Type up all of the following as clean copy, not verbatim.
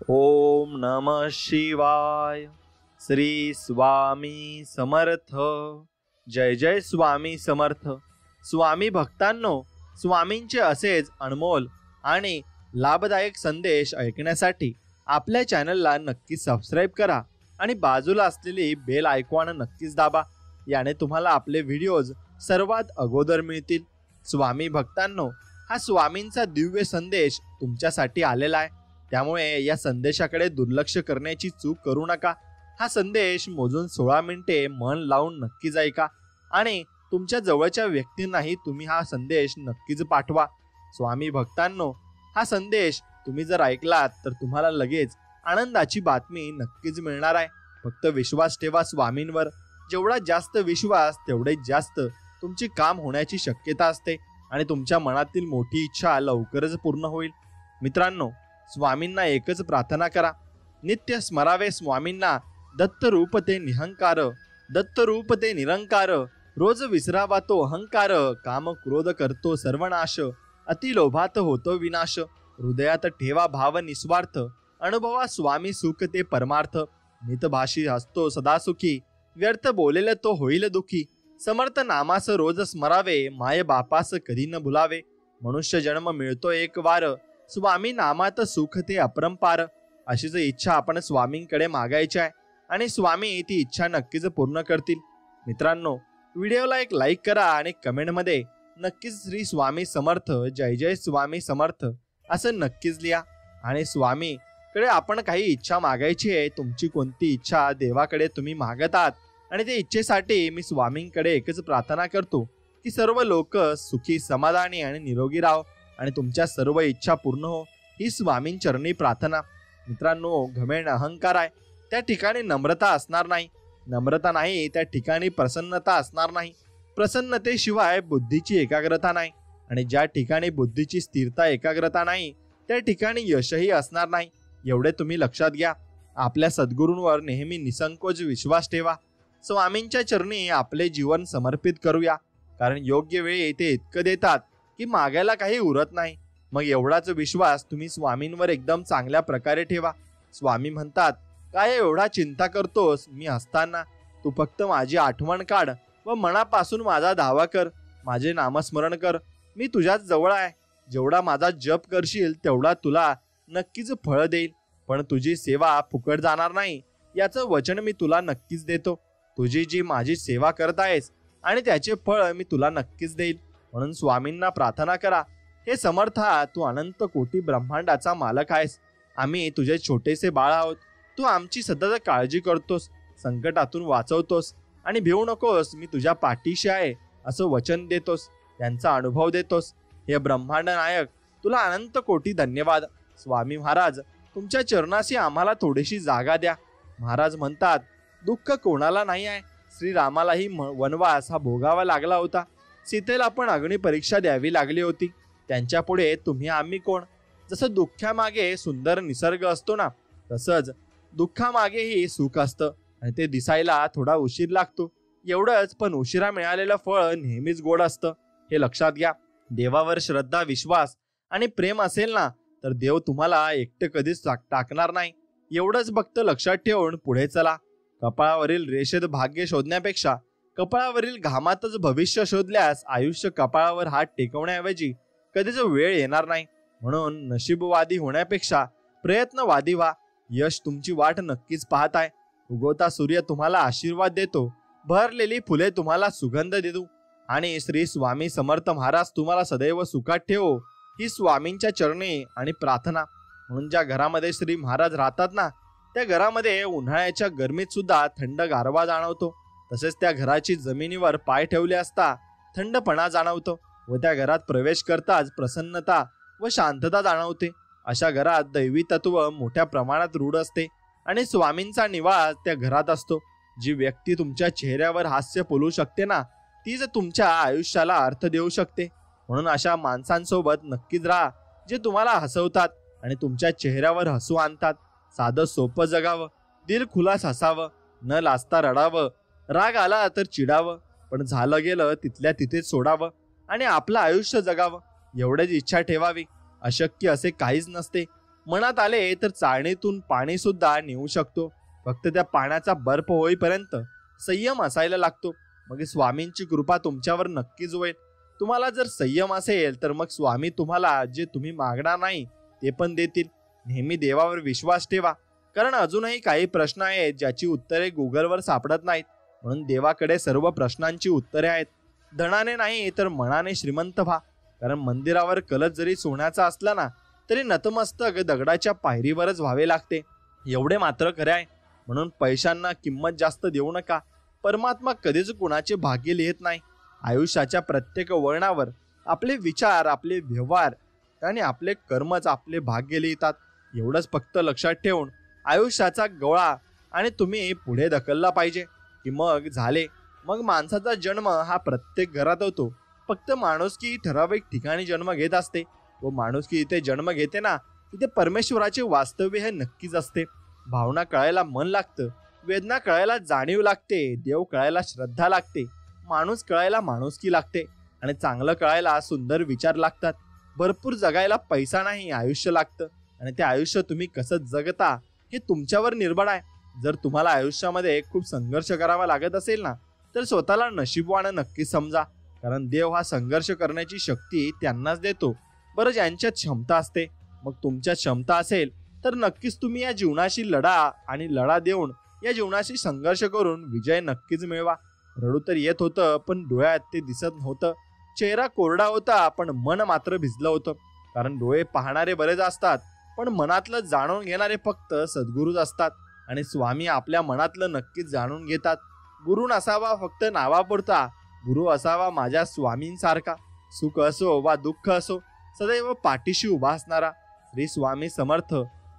ओम नमः शिवाय. श्री स्वामी समर्थ. जय जय स्वामी समर्थ. स्वामी भक्तांनो, स्वामींचे असेच अनमोल आणि लाभदायक संदेश ऐकण्यासाठी आपल्या चॅनलला नक्की सबस्क्राईब करा आणि बाजूला असलेली बेल आयकॉन नक्कीच दाबा. याने तुम्हाला आपले व्हिडिओज सर्वात अगोदर मिळतील. स्वामी भक्तांनो, हा स्वामींचा दिव्य संदेश तुमच्यासाठी आलेला आहे, त्यामुळे या संदेशाकडे दुर्लक्ष करण्याची चूक करू नका. हा संदेश मोजून 16 मिनिटे मन लावून नक्कीच ऐका आणि तुमच्या जवळच्या व्यक्तींनाही तुम्ही हा संदेश नक्कीच पाठवा. स्वामी भक्तांनो, हा संदेश तुम्ही जर ऐकलात तर तुम्हाला लगेच आनंदाची बातमी नक्कीच मिळणार आहे. फक्त विश्वास ठेवा स्वामींवर. जेवढा जास्त विश्वास तेवढे जास्त तुमचे काम होण्याची शक्यता असते आणि तुमच्या मनातील मोठी इच्छा लवकरच पूर्ण होईल. मित्रांनो, स्वामींना एकच प्रार्थना करा. नित्य स्मरावे स्वामींना. दत्त रूप ते निहंकार, दत्त रूप ते निरंकार. रोज विसरावा तो अहंकार. काम क्रोध करतो सर्वनाश, अतिलोभात होतो विनाश. हृदयात ठेवा भाव निस्वार्थ, अनुभवा स्वामी सुख ते परमार्थ. नितभाषी असतो सदा सुखी, व्यर्थ बोलेल तो होईल दुखी. समर्थ नामास रोज स्मरावे, माय बापास कधी न भुलावे. मनुष्य जन्म मिळतो एक वार, स्वामी नामात सुख ते अपरंपार. अशीच इच्छा आपण स्वामींकडे मागायची आहे आणि स्वामी ती इच्छा नक्कीच पूर्ण करतील. मित्रांनो, व्हिडिओला एक लाईक करा आणि कमेंटमध्ये नक्कीच श्री स्वामी समर्थ, जय जय स्वामी समर्थ असं नक्कीच लिहा. आणि स्वामीकडे आपण काही इच्छा मागायची आहे. तुमची कोणती इच्छा देवाकडे तुम्ही मागत आहात आणि त्या इच्छेसाठी मी स्वामींकडे एकच प्रार्थना करतो की सर्व लोक सुखी, समाधानी आणि निरोगी राहो आणि तुमच्या सर्व इच्छा पूर्ण हो, ही स्वामींचरणी प्रार्थना. मित्रांनो, घमेंड अहंकार आहे त्या ठिकाणी नम्रता असणार नाही. नम्रता नाही त्या ठिकाणी प्रसन्नता असणार नाही. प्रसन्नतेशिवाय बुद्धीची एकाग्रता नाही आणि ज्या ठिकाणी बुद्धीची स्थिरता, एकाग्रता नाही त्या ठिकाणी यशही असणार नाही. एवढे तुम्ही लक्षात घ्या. आपल्या सद्गुरूंवर नेहमी निसंकोच विश्वास ठेवा. स्वामींच्या चरणी आपले जीवन समर्पित करूया, कारण योग्य वेळी ते इतकं देतात की मागायला काही उरत नाही. मग एवढाच विश्वास तुम्ही स्वामींवर एकदम चांगल्या प्रकारे ठेवा. स्वामी म्हणतात, काय एवढा चिंता करतोस? मी असताना तू फक्त माझी आठवण काढ व मनापासून माझा धावा कर. माझे नामस्मरण कर. मी तुझ्याच जवळ आहे. जेवढा माझा जप करशील तेवढा तुला नक्कीच फळ देईल. पण तुझी सेवा फुकट जाणार नाही याचं वचन मी तुला नक्कीच देतो. तुझी जी माझी सेवा करत आहेस आणि त्याचे फळ मी तुला नक्कीच देईल. म्हणून स्वामींना प्रार्थना करा, हे समर्था, तू अनंत कोटी ब्रह्मांडाचा मालक आहेस. आम्ही तुझे छोटेसे बाळ आहोत. तू आमची सतत काळजी करतोस, संकटातून वाचवतोस आणि भिवू नकोस, मी तुझ्या पाठीशी आहे असं वचन देतोस, त्यांचा अनुभव देतोस. हे ब्रह्मांड नायक, तुला अनंत कोटी धन्यवाद. स्वामी महाराज, तुमच्या चरणाशी आम्हाला थोडीशी जागा द्या. महाराज म्हणतात, दुःख कोणाला नाही आहे. श्रीरामालाही वनवास हा भोगावा लागला होता. सीतेला पण अग्निपरीक्षा द्यावी लागली होती. त्यांच्या पुढे तुम्ही आम्ही कोण? जसं दुःखामागे सुंदर निसर्ग असतो ना, तसंच दुःखामागेही सुख असतं आणि ते दिसायला थोडा उशीर लागतो. एवढंच, पण उशिरा मिळालेलं फळ नेहमीच गोड असतं, हे लक्षात घ्या. देवावर श्रद्धा, विश्वास आणि प्रेम असेल ना, तर देव तुम्हाला एकटे कधीच टाकणार नाही. एवढंच फक्त लक्षात ठेवून पुढे चला. कपाळावरील रेषेत भाग्य शोधण्यापेक्षा कपाळावरील घामातच भविष्य शोधल्यास आयुष्य कपाळावर हात टेकवण्याऐवजी कधीच वेळ येणार नाही. म्हणून नशीबवादी होण्यापेक्षा प्रयत्नवादी व्हा. यश तुमची वाट नक्कीच पाहत आहे. उगवता सूर्य तुम्हाला आशीर्वाद देतो, भरलेली फुले तुम्हाला सुगंध देतो आणि श्री स्वामी समर्थ महाराज तुम्हाला सदैव सुखात ठेवो, ही स्वामींच्या चरणी आणि प्रार्थना. म्हणून ज्या घरामध्ये श्री महाराज राहतात ना, त्या घरामध्ये उन्हाळ्याच्या गरमीत सुद्धा थंड गारवा जाणवतो. तसेच त्या घराची जमिनीवर पाय ठेवले असता थंडपणा जाणवतो व त्या घरात प्रवेश करताच प्रसन्नता व शांतता जाणवते. अशा घरात दैवी तत्व मोठ्या प्रमाणात रूढ असते आणि स्वामींचा निवास त्या घरात असतो. जी व्यक्ती तुमच्या चेहऱ्यावर हास्य फुलवू शकते ना, तीच तुमच्या आयुष्याला अर्थ देऊ शकते. म्हणून अशा माणसांसोबत नक्कीच राहा, जे तुम्हाला हसवतात आणि तुमच्या चेहऱ्यावर हसू आणतात. साधं सोपं जगावं, दिल खुलास हसावं, न लाजता रडावं, राग आला तर चिडावं, पण झालं गेलं तिथल्या तिथेच सोडावं आणि आपलं आयुष्य जगावं. एवढीच इच्छा ठेवावी. अशक्य असे काहीच नसते. मनात आले तर चाळणीतून पाणी सुद्धा नेऊ शकतो. फक्त त्या पाण्याचा बर्फ होईपर्यंत संयम असायला लागतो. मग स्वामींची कृपा तुमच्यावर नक्कीच होईल. तुम्हाला जर संयम असेल तर मग स्वामी तुम्हाला जे तुम्ही मागणार नाही ते पण देतील. नेहमी देवावर विश्वास ठेवा, कारण अजूनही काही प्रश्न आहेत ज्याची उत्तरे गुगलवर सापडत नाहीत. म्हणून देवाकडे सर्व प्रश्नांची उत्तरे आहेत. धनाने नाही तर मनाने श्रीमंत व्हा, कारण मंदिरावर कलश जरी सोन्याचा असला ना तरी नतमस्तक दगडाच्या पायरीवरच व्हावे लागते. एवढे मात्र खरे आहे. म्हणून पैशांना किंमत जास्त देऊ नका. परमात्मा कधीच कुणाचे भाग्य लिहित नाही. आयुष्याच्या प्रत्येक वळणावर आपले विचार, आपले व्यवहार आणि आपले कर्मच आपले भाग्य लिहितात. एवढंच फक्त लक्षात ठेवून आयुष्याचा गोळा आणि तुम्ही पुढे ढकलला पाहिजे की मग झाले. मग माणसाचा जन्म हा प्रत्येक घरात होतो. फक्त माणुसकी ठराविक ठिकाणी जन्म घेत असते. व माणुसकी इथे जन्म घेते ना तिथे परमेश्वराचे वास्तव्य हे नक्कीच असते. भावना कळायला मन लागतं, वेदना कळायला जाणीव लागते, देव कळायला श्रद्धा लागते, माणूस कळायला माणुसकी लागते आणि चांगलं कळायला सुंदर विचार लागतात. भरपूर जगायला पैसा नाही आयुष्य लागतं आणि ते आयुष्य तुम्ही कसं जगता हे तुमच्यावर निर्भर आहे. जर तुम्हाला आयुष्यामध्ये खूप संघर्ष करावा लागत असेल ना तर स्वतःला नशीबवान नक्कीच समजा, कारण देव हा संघर्ष करण्याची शक्ती त्यांनाच देतो बरं ज्यांच्यात क्षमता असते. मग तुमच्यात क्षमता असेल तर नक्कीच तुम्ही या जीवनाशी लढा आणि लढा देऊन या जीवनाशी संघर्ष करून विजय नक्कीच मिळवा. रडू तर येत होतं पण डोळ्यात ते दिसत नव्हतं. चेहरा कोरडा होता पण मन मात्र भिजलं होतं. कारण डोळे पाहणारे बरेच असतात पण मनातलं जाणून घेणारे फक्त सद्गुरूच असतात. आणि स्वामी आपल्या मनातलं नक्कीच जाणून घेतात. गुरु नसावा फक्त नावापुरता, गुरु असावा माझ्या स्वामींसारखा. सुख असो वा दुःख असो सदैव पाठीशी उभा असणारा. श्री स्वामी समर्थ.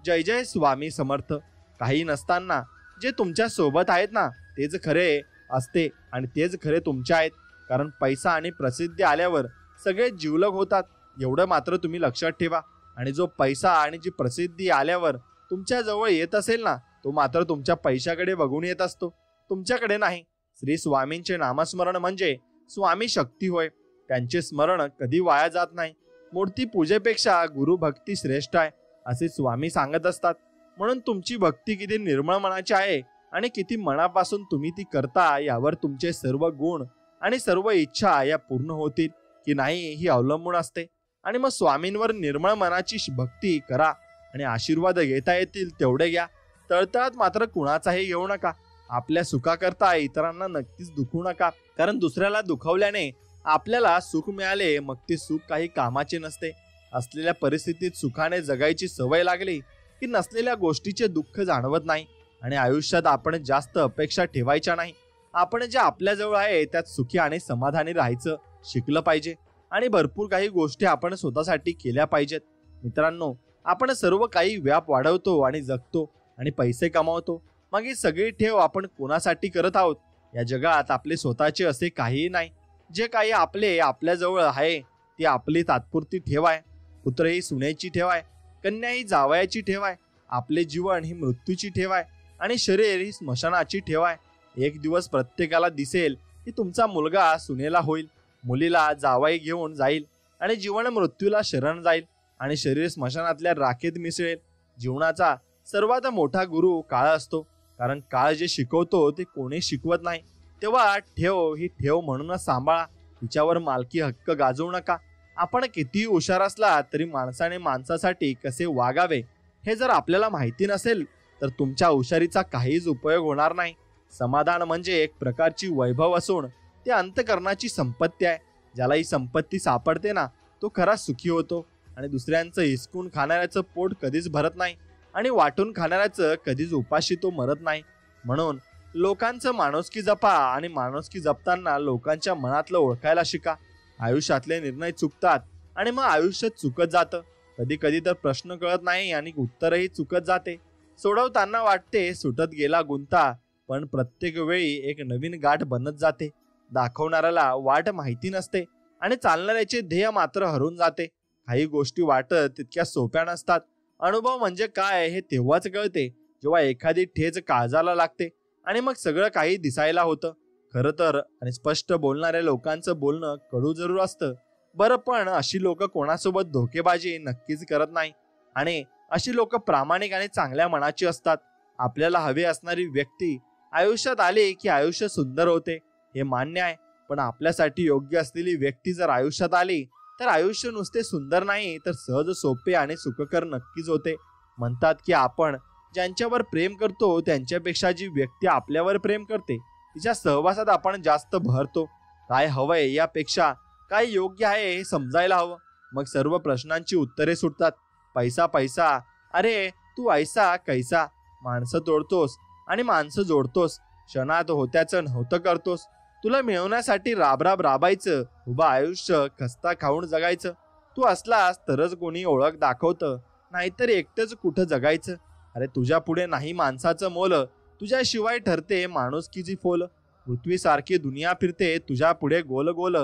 जय जय स्वामी समर्थ. काही नसताना जे तुमच्या सोबत आहेत ना तेच खरे असते आणि तेच खरे तुमचे आहेत. कारण पैसा आणि प्रसिद्धी आल्यावर सगळे जिवलग होतात एवढं मात्र तुम्ही लक्षात ठेवा. आणि जो पैसा आणि जी प्रसिद्धी आल्यावर तुमच्या जवळ येत असेल ना तो मात्र तुमच्या पैशाकडे बघून येत असतो, तुमच्याकडे नाही. श्री स्वामींचे नामस्मरण म्हणजे स्वामी शक्ती होय. त्यांचे स्मरण कधी वाया जात नाही. मूर्ती पूजेपेक्षा गुरु भक्ती श्रेष्ठ आहे असे स्वामी सांगत असतात. म्हणून तुमची भक्ती किती निर्मळ मनाची आहे आणि किती मनापासून तुम्ही ती करता यावर तुमचे सर्व गुण आणि सर्व इच्छा या पूर्ण होतील की नाही ही अवलंबून असते. आणि मग स्वामींवर निर्मळ मनाची भक्ती करा आणि आशीर्वाद घेता येतील तेवढे घ्या. तळतळात मात्र कुणाचाही घेऊ नका. आपल्या सुखाकरता इतरांना नक्कीच दुखवू नका, कारण दुसऱ्याला दुखवल्याने आपल्याला सुख मिळाले मग ते सुख काही कामाचे नसते. असलेल्या परिस्थितीत सुखाने जगायची सवय लागली की नसलेल्या गोष्टीचे दुःख जाणवत नाही. आणि आयुष्यात आपण जास्त अपेक्षा ठेवायच्या नाही. आपण जे आपल्याजवळ आहे त्यात सुखी आणि समाधानी राहायचं शिकलं पाहिजे. आणि भरपूर काही गोष्टी आपण स्वतःसाठी केल्या पाहिजेत. मित्रांनो, आपण सर्व काही व्याप वाढवतो आणि जगतो आणि पैसे कमावतो. मग ही सगळी ठेव आपण कोणासाठी करत आहोत? या जगात आपले स्वतःचे असे काहीही नाही. जे काही आपल्याजवळ आहे ती आपली तात्पुरती ठेव आहे. पुत्र ही सुनेची ठेव आहे, कन्या ही जावयाची ठेव आहे, आपले जीवन ही मृत्यूची ठेव आहे आणि शरीर ही स्मशानाची ठेव आहे. एक दिवस प्रत्येकाला दिसेल की तुमचा मुलगा सुनेला होईल, मुलीला जावाई घेऊन जाईल आणि जीवन मृत्यूला शरण जाईल आणि शरीर स्मशानातल्या राखेत मिसळेल. जीवनाचा सर्वात मोठा गुरु काळ असतो, कारण काळ जे शिकवतो ते कोणी शिकवत नाही. तेव्हा ठेव ही ठेव म्हणूनच सांभाळा. तिच्यावर मालकी हक्क गाजवू नका. आपण कितीही हुशार असला तरी माणसाने माणसासाठी कसे वागावे हे जर आपल्याला माहिती नसेल तर तुमच्या हुशारीचा काहीच उपयोग होणार नाही. समाधान म्हणजे एक प्रकारची वैभव असून ते अंतःकरणाची संपत्ती आहे. ज्याला ही संपत्ती सापडते ना तो खरा सुखी होतो. आणि दुसऱ्यांचं हिसकून खाणाऱ्याचं पोट कधीच भरत नाही आणि वाटून खाणाऱ्याचं कधीच उपाशी तो मरत नाही. म्हणून लोकांचं माणुसकी जपा आणि माणुसकी जपताना लोकांच्या मनातलं ओळखायला शिका. आयुष्यातले निर्णय चुकतात आणि मग आयुष्य चुकत जातं. कधी कधी तर प्रश्न कळत नाही आणि उत्तरही चुकत जाते. सोडवताना वाटते सुटत गेला गुंता, पण प्रत्येक वेळी एक नवीन गाठ बनत जाते. दाखवणाऱ्याला वाट माहिती नसते आणि चालणाऱ्याचे ध्येय मात्र हरून जाते. काही गोष्टी वाटत तितक्या सोप्या नसतात. अनुभव म्हणजे काय हे तेव्हाच कळते जेव्हा एखादी ठेच काळजाला लागते आणि मग सगळं काही दिसायला होतं. खरं तर आणि स्पष्ट बोलणाऱ्या लोकांचं बोलणं कडू जरूर असतं बरं, पण अशी लोक कोणासोबत धोकेबाजी नक्कीच करत नाही आणि अशी लोक प्रामाणिक आणि चांगल्या मनाची असतात. आपल्याला हवी असणारी व्यक्ती आयुष्यात आली की आयुष्य सुंदर होते, हे मान्य आहे. पण आपल्यासाठी योग्य असलेली व्यक्ती जर आयुष्यात आली तर आयुष्य नुसते सुंदर नाही तर सहज, सोपे आणि सुखकर नक्कीच होते. म्हणतात की आपण ज्यांच्यावर प्रेम करतो त्यांच्यापेक्षा जी व्यक्ती आपल्यावर प्रेम करते तिच्या सहवासात आपण जास्त भरतो. काय हवंय यापेक्षा काय योग्य आहे हे समजायला हवं. मग सर्व प्रश्नांची उत्तरे सुटतात. पैसा पैसा, अरे तू ऐसा कैसा. माणसं तोडतोस आणि माणसं जोडतोस. क्षणात होत्याचं नव्हतं करतोस. तुला मिळवण्यासाठी राबराब राबायचं, उभं आयुष्य खस्ता खाऊन जगायचं. तू असलास तरच कोणी ओळख दाखवतं, नाहीतर एकटंच कुठं जगायचं. अरे तुझ्या पुढे नाही माणसाचं मोल, तुझ्याशिवाय ठरते माणुसकीची फोल. पृथ्वीसारखी दुनिया फिरते तुझ्या पुढे गोल गोल,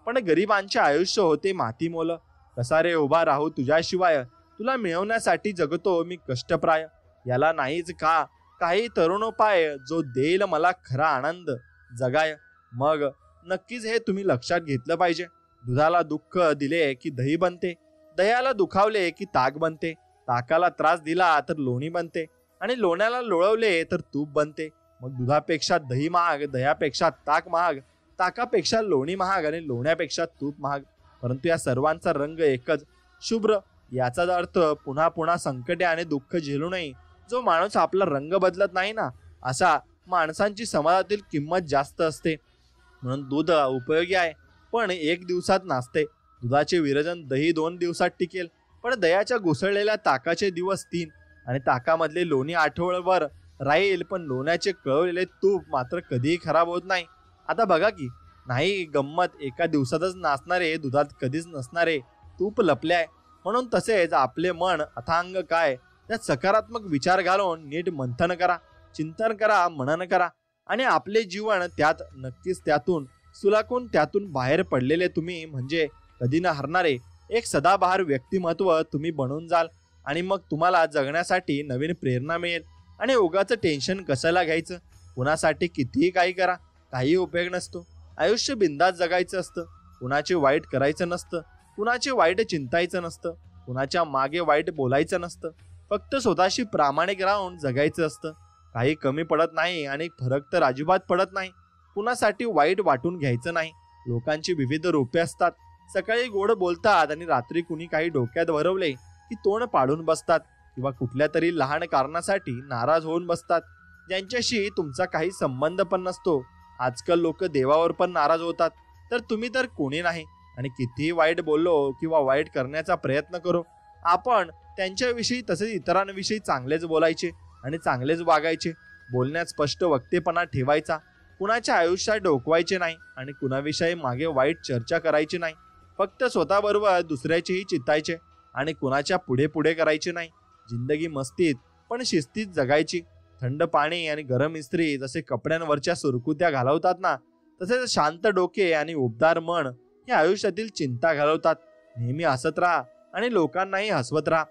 पण गरिबांचे आयुष्य होते माती मोल. कसा रे उभा राहू तुझ्याशिवाय, तुला मिळवण्यासाठी जगतो मी कष्टप्राय. याला नाहीच का काही तरुणोपाय, जो देईल मला खरा आनंद जगाय. मग नक्कीच हे तुम्ही लक्षात घेतलं पाहिजे. दुधाला दुःख दिले की दही बनते, दह्याला दुखावले की ताक बनते, ताकाला त्रास दिला तर लोणी बनते, आणि लोण्याला लोळवले तर तूप बनते. मग दुधापेक्षा दही महाग, दह्यापेक्षा ताक महाग, ताकापेक्षा लोणी महाग, आणि लोण्यापेक्षा तूप महाग. परंतु या सर्वांचा रंग एकच, शुभ्र. याचाच अर्थ पुन्हा पुन्हा संकटे आणि दुःख झेलूनही जो माणूस आपला रंग बदलत नाही ना, अशा माणसांची समाजातील किंमत जास्त असते. म्हणून दूध उपयोगी आहे पण एक दिवसात नासते. दुधाचे विरजन दही 2 दिवसात टिकेल, पण दह्याच्या घुसळलेल्या ताकाचे दिवस 3, आणि ताकामधले लोणी आठवड्याभर राहील, पण लोण्याचे कळवलेले तूप मात्र कधीही खराब होत नाही. आता बघा की नाही गंमत, एका दिवसातच नाचणारे दुधात कधीच नसणारे तूप लपले आहे. म्हणून तसेच आपले मन अथांग काय, त्यात सकारात्मक विचार घालून नीट मंथन करा, चिंतन करा, मनन करा, आणि आपले जीवन त्यात नक्कीच त्यातून सुलाखून त्यातून बाहेर पडलेले तुम्ही म्हणजे कधी न हरणारे एक सदाबहार व्यक्तिमत्व तुम्ही बनून जाल. आणि मग तुम्हाला जगण्यासाठी नवीन प्रेरणा मिळेल. आणि उगाचं टेन्शन कशाला घ्यायचं. कुणासाठी कितीही काही करा, काही उपयोग नसतो. आयुष्य बिंदास जगायचं असतं. कुणाचे वाईट करायचं नसतं, कुणाचे वाईट चिंतायचं नसतं, कुणाच्या मागे वाईट बोलायचं नसतं. फक्त स्वतःशी प्रामाणिक राहून जगायचं असतं. काही कमी पडत नाही आणि फरक तर अजिबात पडत नाही. कुणासाठी वाईट वाटून घ्यायचं नाही. लोकांची विविध रूपे असतात. सकाळी गोड बोलतात आणि रात्री कुणी काही डोक्यात भरवले की तोंड पाडून बसतात, किंवा कुठल्या तरी लहान कारणासाठी नाराज होऊन बसतात, ज्यांच्याशी तुमचा काही संबंध पण नसतो. आजकाल लोक देवावर पण नाराज होतात, तर तुम्ही तर कोणी नाही. आणि कितीही वाईट बोललो किंवा वाईट करण्याचा प्रयत्न करो, आपण त्यांच्याविषयी तसेच इतरांविषयी चांगलेच बोलायचे आणि चांगलेच वागायचे. बोलण्यात स्पष्ट वक्तेपणा ठेवायचा. कुणाच्या आयुष्यात डोकवायचे नाही आणि कुणाविषयी मागे वाईट चर्चा करायची नाही. फक्त स्वतःबरोबर दुसऱ्याचेही चितायचे आणि कुणाच्या पुढे पुढे करायचे नाही. जिंदगी मस्तीत पण शिस्तीत जगायची. थंड पाणी आणि गरम इस्त्री जसे कपड्यांवरच्या सुरकुत्या घालवतात ना, तसेच शांत डोके आणि उबदार मन हे आयुष्यातील चिंता घालवतात. नेहमी हसत राहा आणि लोकांनाही हसवत राहा.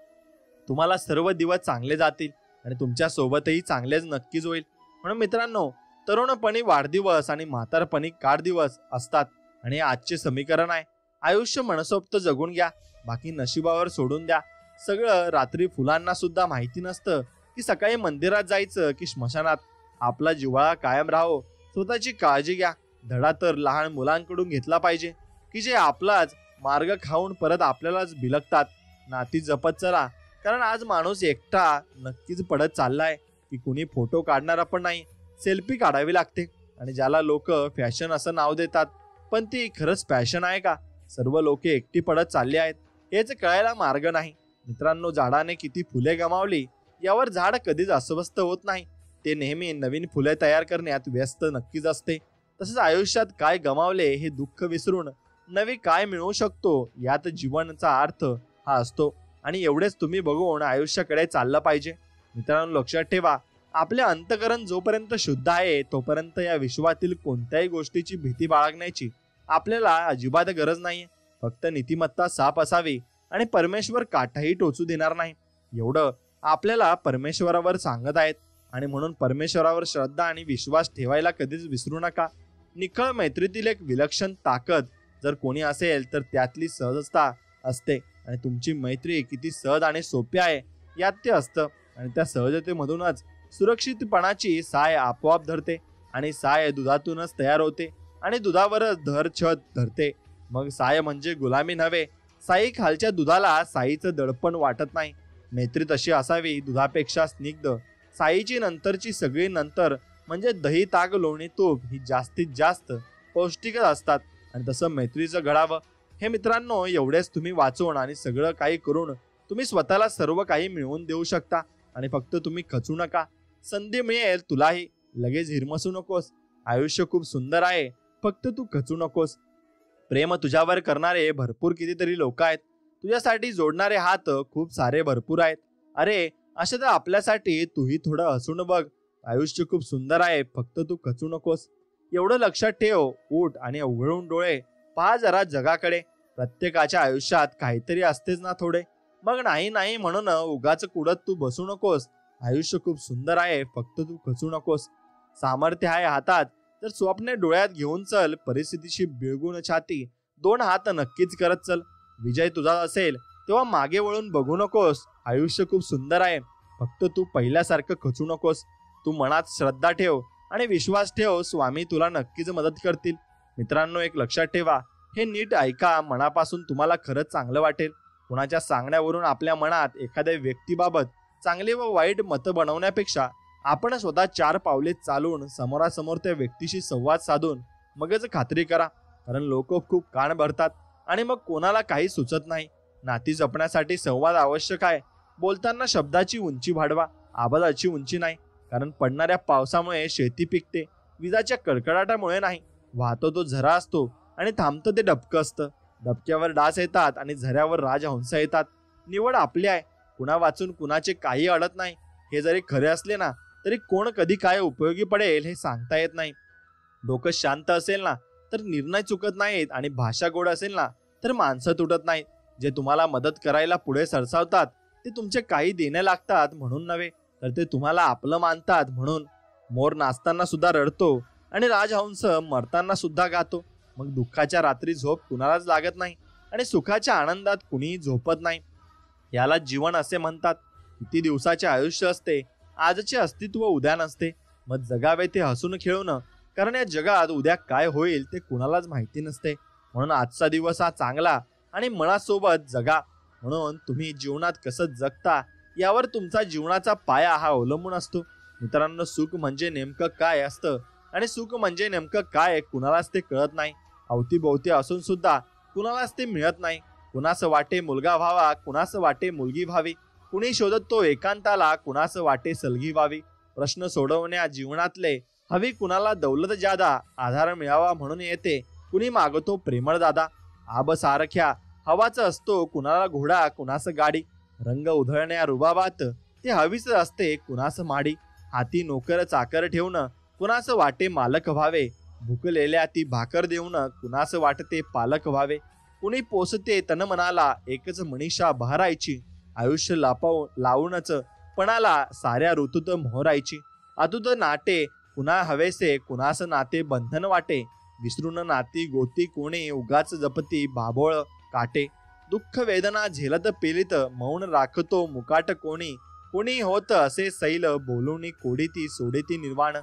तुम्हाला सर्व दिवस चांगले जातील आणि तुमच्या सोबतही चांगलेच नक्कीच होईल. म्हणून मित्रांनो, तरुणपणी वाढदिवस आणि म्हातारपणी दिवस असतात, आणि हे आजचे समीकरण आहे. आयुष्य मनसोक्त जगून घ्या, बाकी नशिबावर सोडून द्या. सगळं रात्री फुलांना सुद्धा माहिती नसतं की सकाळी मंदिरात जायचं की स्मशानात. आपला जिव्हाळा कायम राहो. स्वतःची काळजी घ्या. धडा तर लहान मुलांकडून घेतला पाहिजे की जे आपलाच मार्ग खाऊन परत आपल्यालाच बिलगतात. नाती जपत चला, कारण आज माणूस एकटा नक्कीच पडत चाललाय की कुणी फोटो काढणारा पण नाही. सेल्फी काढावी लागते. आणि ज्याला लोक फॅशन असं नाव देतात, पण ती खरंच फॅशन आहे का? सर्व लोक एकटी पडत चालली आहेत हेच कळायला मार्ग नाही. मित्रांनो, झाडाने किती फुले गमावली यावर झाड कधीच अस्वस्थ होत नाही. ते नेहमी नवीन फुले तयार करण्यात व्यस्त नक्कीच असते. तसेच आयुष्यात काय गमावले हे दुःख विसरून नवी काय मिळवू शकतो यात जीवनाचा अर्थ हा असतो. आणि एवढेच तुम्ही बघून आयुष्याकडे चाललं पाहिजे. मित्रांनो, लक्षात ठेवा, आपले अंतकरण जोपर्यंत शुद्ध आहे तोपर्यंत या विश्वातील कोणत्याही गोष्टीची भीती बाळगण्याची आपल्याला अजिबात गरज नाहीये. फक्त नीतिमत्ता साफ असावी आणि परमेश्वर काठाही टोचू देणार नाही, एवढं आपल्याला परमेश्वरावर सांगत आहेत. आणि म्हणून परमेश्वरावर श्रद्धा आणि विश्वास ठेवायला कधीच विसरू नका. निखळ मैत्रीतील एक विलक्षण ताकद जर कोणी असेल तर त्यातली सहजता असते. आणि तुमची मैत्री किती सहज आणि सोपी आहे यात ते असतं आणि त्या सहजतेमधूनच सुरक्षितपणाची साय आपोआप धरते आणि साय दुधातूनच तयार होते आणि दुधावरच धर छत धरते. मग साय म्हणजे गुलामी नव्हे. साई खालच्या दुधाला साईचं दडपण वाटत नाही. मैत्री तशी असावी, दुधापेक्षा स्निग्ध. साईची नंतरची सगळी नंतर म्हणजे दही, ताक, लोणी, तूप ही जास्तीत जास्त पौष्टिकच असतात आणि तसं मैत्रीचं घडावं. हे मित्रांनो, एवढेच तुम्ही वाचून आणि सगळं काही करून तुम्ही स्वतःला सर्व काही मिळवून देऊ शकता. आणि फक्त तुम्ही खचू नका. संधी मिळेल तुलाही, लगेच हिरमसू नकोस. आयुष्य खूप सुंदर आहे, फक्त तू खचू नकोस. प्रेम तुझ्यावर करणारे भरपूर कितीतरी लोक आहेत. तुझ्यासाठी जोडणारे हात खूप सारे भरपूर आहेत. अरे असे तर आपल्यासाठी तूही थोडं हसून बघ. आयुष्य खूप सुंदर आहे, फक्त तू खचू नकोस. एवढं लक्षात ठेव. उठ आणि उघडून डोळे पहा जरा जगाकडे. प्रत्येकाच्या आयुष्यात काहीतरी असतेच ना थोडे. मग नाही नाही म्हणून उगाच कुडत तू बसू नकोस. आयुष्य खूप सुंदर आहे, फक्त तू खचू नकोस. सामर्थ्य आहे हातात तर स्वप्ने डोळ्यात घेऊन चल. परिस्थितीशी बिळगून छाती, 2 हात नक्कीच करत चल. विजय तुझा असेल तेव्हा मागे वळून बघू नकोस. आयुष्य खूप सुंदर आहे, फक्त तू पहिल्यासारखं खचू नकोस. तू मनात श्रद्धा ठेव आणि विश्वास ठेव. स्वामी तुला नक्कीच मदत करतील. मित्रांनो, एक लक्षात ठेवा, हे नीट ऐका. मनापासून तुम्हाला खरंच चांगलं वाटेल. कुणाच्या सांगण्यावरून आपल्या मनात एखाद्या व्यक्तीबाबत चांगली व वाईट मतं बनवण्यापेक्षा आपण स्वतः 4 पावले चालून समोरासमोर त्या व्यक्तीशी संवाद साधून मगच खात्री करा. कारण लोक खूप कान भरतात आणि मग कोणाला काही सुचत नाही. नाती जपण्यासाठी संवाद आवश्यक आहे. बोलताना शब्दाची उंची वाढवा, आवाजाची उंची नाही. कारण पडणाऱ्या पावसामुळे शेती पिकते, विजाच्या कडकडाटामुळे नाही. वाहतो तो झरा असतो आणि थांबतं ते डबकं असतं. डबक्यावर डास येतात आणि झऱ्यावर राजहंस येतात. निवड आपली आहे. कुणा वाचून कुणाचे काही अडत नाही. हे जरी खरे असले ना तरी कोण कधी काय उपयोगी पडेल हे सांगता येत नाही. डोकं शांत असेल ना तर निर्णय चुकत नाहीत आणि भाषा गोड असेल ना तर माणसं तुटत नाहीत. जे तुम्हाला मदत करायला पुढे सरसावतात ते तुमचे काही देणे लागतात म्हणून नव्हे, तर ते तुम्हाला आपलं मानतात म्हणून. मोर नाचताना सुद्धा रडतो आणि राजहंस मरताना सुद्धा गातो. मग दुःखाच्या रात्री झोप कुणालाच लागत नाही आणि सुखाच्या आनंदात कुणीही झोपत नाही. याला जीवन असे म्हणतात. किती दिवसाचे आयुष्य असते, आजचे अस्तित्व उद्या नसते. मग जगावे ते हसून खेळून, कारण या जगात उद्या काय होईल ते कुणालाच माहिती नसते. म्हणून आजचा दिवस हा चांगला आणि मनासोबत जगा. म्हणून तुम्ही जीवनात कसं जगता यावर तुमचा जीवनाचा पाया हा अवलंबून असतो. मित्रांनो, सुख म्हणजे नेमकं काय असतं आणि सुख म्हणजे नेमकं काय कुणालाच ते कळत नाही. अवतीभोवती असून सुद्धा कुणालाच ते मिळत नाही. कुणास वाटे मुलगा व्हावा, कुणास वाटे मुलगी व्हावी. कुणी शोधत तो एकांताला, कुणास वाटे सलगी व्हावी. प्रश्न सोडवण्या जीवनातले हवी कुणाला दौलत जादा. आधार मिळावा म्हणून येते, कुणी मागतो प्रेमळ दादा. आब सारख्या हवाच असतो, कुणाला घोडा कुणास गाडी. रंग उधळण्या रुबाबात ते हवीच असते, कुणास माडी. हाती नोकर चाकर ठेवणं, कुणास वाटे मालक व्हावे. भुकलेल्या ती भाकर देऊन, कुणास वाटते पालक व्हावे. कुणी पोसते तन मनाला, एकच मनीषा बहरायची. आयुष्य लावूनच पणाला, साऱ्या ऋतूत मोहरायची. अतुत नाटे कुणा हवेसे, कुणास नाते बंधन वाटे. विसरून नाती गोती कोणी, उगाच जपती बाभोळ काटे. दुःख वेदना झेलत पेलित, मौन राखतो मुकाट कोणी. कोणी होत असे सैल, बोलूनी कोडीती सोडेती निर्वाण.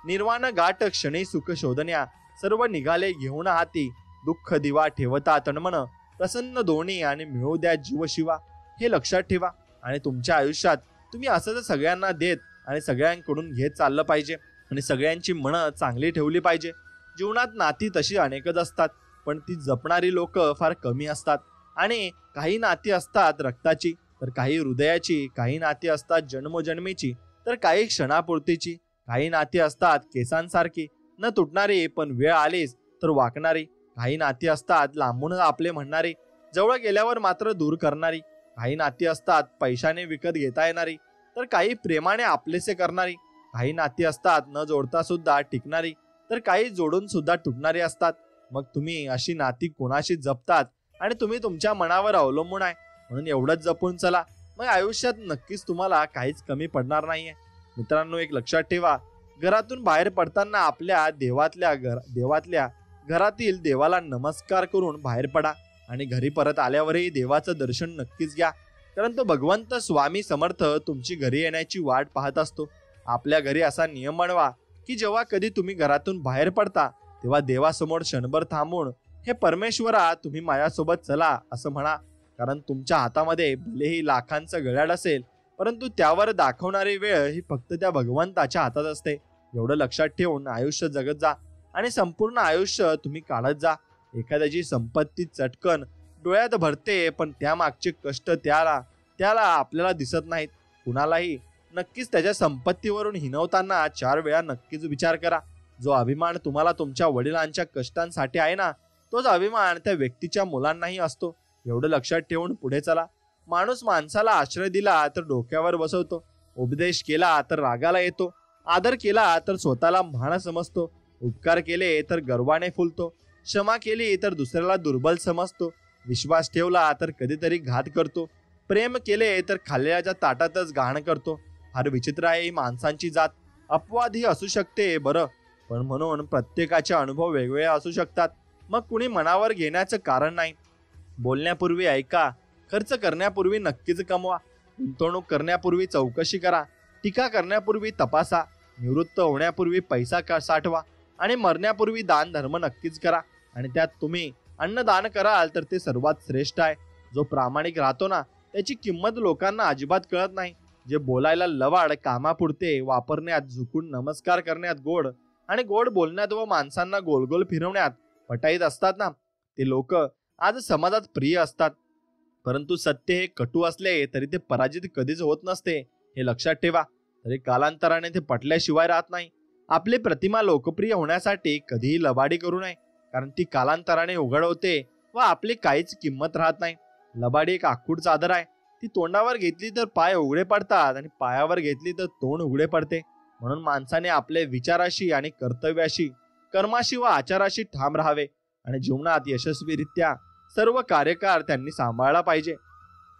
निर्वाण गाठ क्षणी सुख शोधण्या, सर्व निघाले घेऊन हाती. दुःख दिवा ठेवता तन्मन, प्रसन्न दोन्ही आणि मिळू द्या जीव शिवा. हे लक्षात ठेवा आणि तुमच्या आयुष्यात तुम्ही असंच सगळ्यांना देत आणि सगळ्यांकडून घेत चाललं पाहिजे आणि सगळ्यांची मनं चांगली ठेवली पाहिजे. जीवनात नाती तशी अनेकच असतात, पण ती जपणारी लोक फार कमी असतात. आणि काही नाती असतात रक्ताची, तर काही हृदयाची. काही नाती असतात जन्मोजन्मीची, तर काही क्षणापुरतीची. काही नाती असतात केसांसारखी, न तुटणारी पण वेळ आलीच तर वाकणारी. काही नाती असतात लांबून आपले म्हणणारी, जवळ गेल्यावर मात्र दूर करणारी. काही नाती असतात पैशाने विकत घेता येणारी, तर काही प्रेमाने आपलेसे करणारी. काही नाती असतात न जोडता सुद्धा टिकणारी, तर काही जोडून सुद्धा तुटणारी असतात. मग तुम्ही अशी नाती कोणाशी जपतात आणि तुम्ही तुमच्या मनावर अवलंबून आहे. म्हणून एवढंच जपून चला, मग आयुष्यात नक्कीच तुम्हाला काहीच कमी पडणार नाहीये. मित्रांनो, एक लक्षात ठेवा, घरातून बाहेर पडताना आपल्या देवातल्या घरातील देवाला नमस्कार करून बाहेर पडा आणि घरी परत आल्यावरही देवाचं दर्शन नक्कीच घ्या. कारण तो भगवंत स्वामी समर्थ तुमची घरी येण्याची वाट पाहत असतो. आपल्या घरी असा नियम बनवा की जेव्हा कधी तुम्ही घरातून बाहेर पडता तेव्हा देवासमोर क्षणभर थांबून, हे परमेश्वरा तुम्ही माझ्यासोबत चला असं म्हणा. कारण तुमच्या हातामध्ये भलेही लाखांचं घड्याळ असेल, परंतु त्यावर दाखवणारी वेळ ही फक्त त्या भगवंताच्या हातात असते. एवढं लक्षात ठेवून आयुष्य जगत जा आणि संपूर्ण आयुष्य तुम्ही काढत जा. एखाद्याची संपत्ती चटकन डोळ्यात भरते, पण त्यामागचे कष्ट त्याला आपल्याला दिसत नाहीत. कुणालाही नक्कीच त्याच्या संपत्तीवरून हिनवताना 4 वेळा नक्कीच विचार करा. जो अभिमान तुम्हाला तुमच्या वडिलांच्या कष्टांसाठी आहे ना, तोच अभिमान त्या व्यक्तीच्या मुलांनाही असतो. एवढं लक्षात ठेवून पुढे चला. माणूस माणसाला आश्रय दिला तर डोक्यावर बसवतो, उपदेश केला तर रागाला येतो, आदर केला तर स्वतःला महान समजतो, उपकार केले तर गर्वाने फुलतो, क्षमा केली तर दुसऱ्याला दुर्बल समजतो, विश्वास ठेवला तर कधीतरी घात करतो, प्रेम केले तर खाल्ल्याच्या ताटातच घाण करतो. फार विचित्र आहे ही माणसांची जात. अपवाद ही असू शकते बरं, पण म्हणून प्रत्येकाचे अनुभव वेगवेगळे असू शकतात. मग कुणी मनावर घेण्याचं कारण नाही. बोलण्यापूर्वी ऐका, खर्च करण्यापूर्वी नक्कीच कमवा, गुंतवणूक करण्यापूर्वी चौकशी करा, टीका करण्यापूर्वी तपासा, निवृत्त होण्यापूर्वी पैसा साठवा आणि मरण्यापूर्वी दान धर्म नक्कीच करा. आणि त्यात तुम्ही अन्नदान कराल तर ते सर्वात श्रेष्ठ आहे. जो प्रामाणिक राहतो ना, त्याची किंमत लोकांना अजिबात कळत नाही. जे बोलायला लवाड, कामापुरते वापरण्यात, झुकून नमस्कार करण्यात गोड आणि गोड बोलण्यात व माणसांना गोलगोल फिरवण्यात पटाईत असतात ना, ते लोक आज समाजात प्रिय असतात. परंतु सत्य हे कटू असले तरी ते पराजित कधीच होत नसते, हे लक्षात ठेवा. तरी कालांतराने ते पटल्याशिवाय राहत नाही. आपली प्रतिमा लोकप्रिय होण्यासाठी कधीही लबाडी करू नये, कारण ती कालांतराने उघड होते व आपली काहीच किंमत राहत नाही. लबाडी एक आखूड चादर आहे. ती तोंडावर घेतली तर पाय उघडे पडतात आणि पायावर घेतली तर तोंड उघडे पडते. म्हणून माणसाने आपले विचाराशी आणि कर्तव्याशी, कर्माशी व आचाराशी ठाम राहावे आणि जीवनात यशस्वीरित्या सर्व कार्यकार त्यांनी सांभाळला पाहिजे.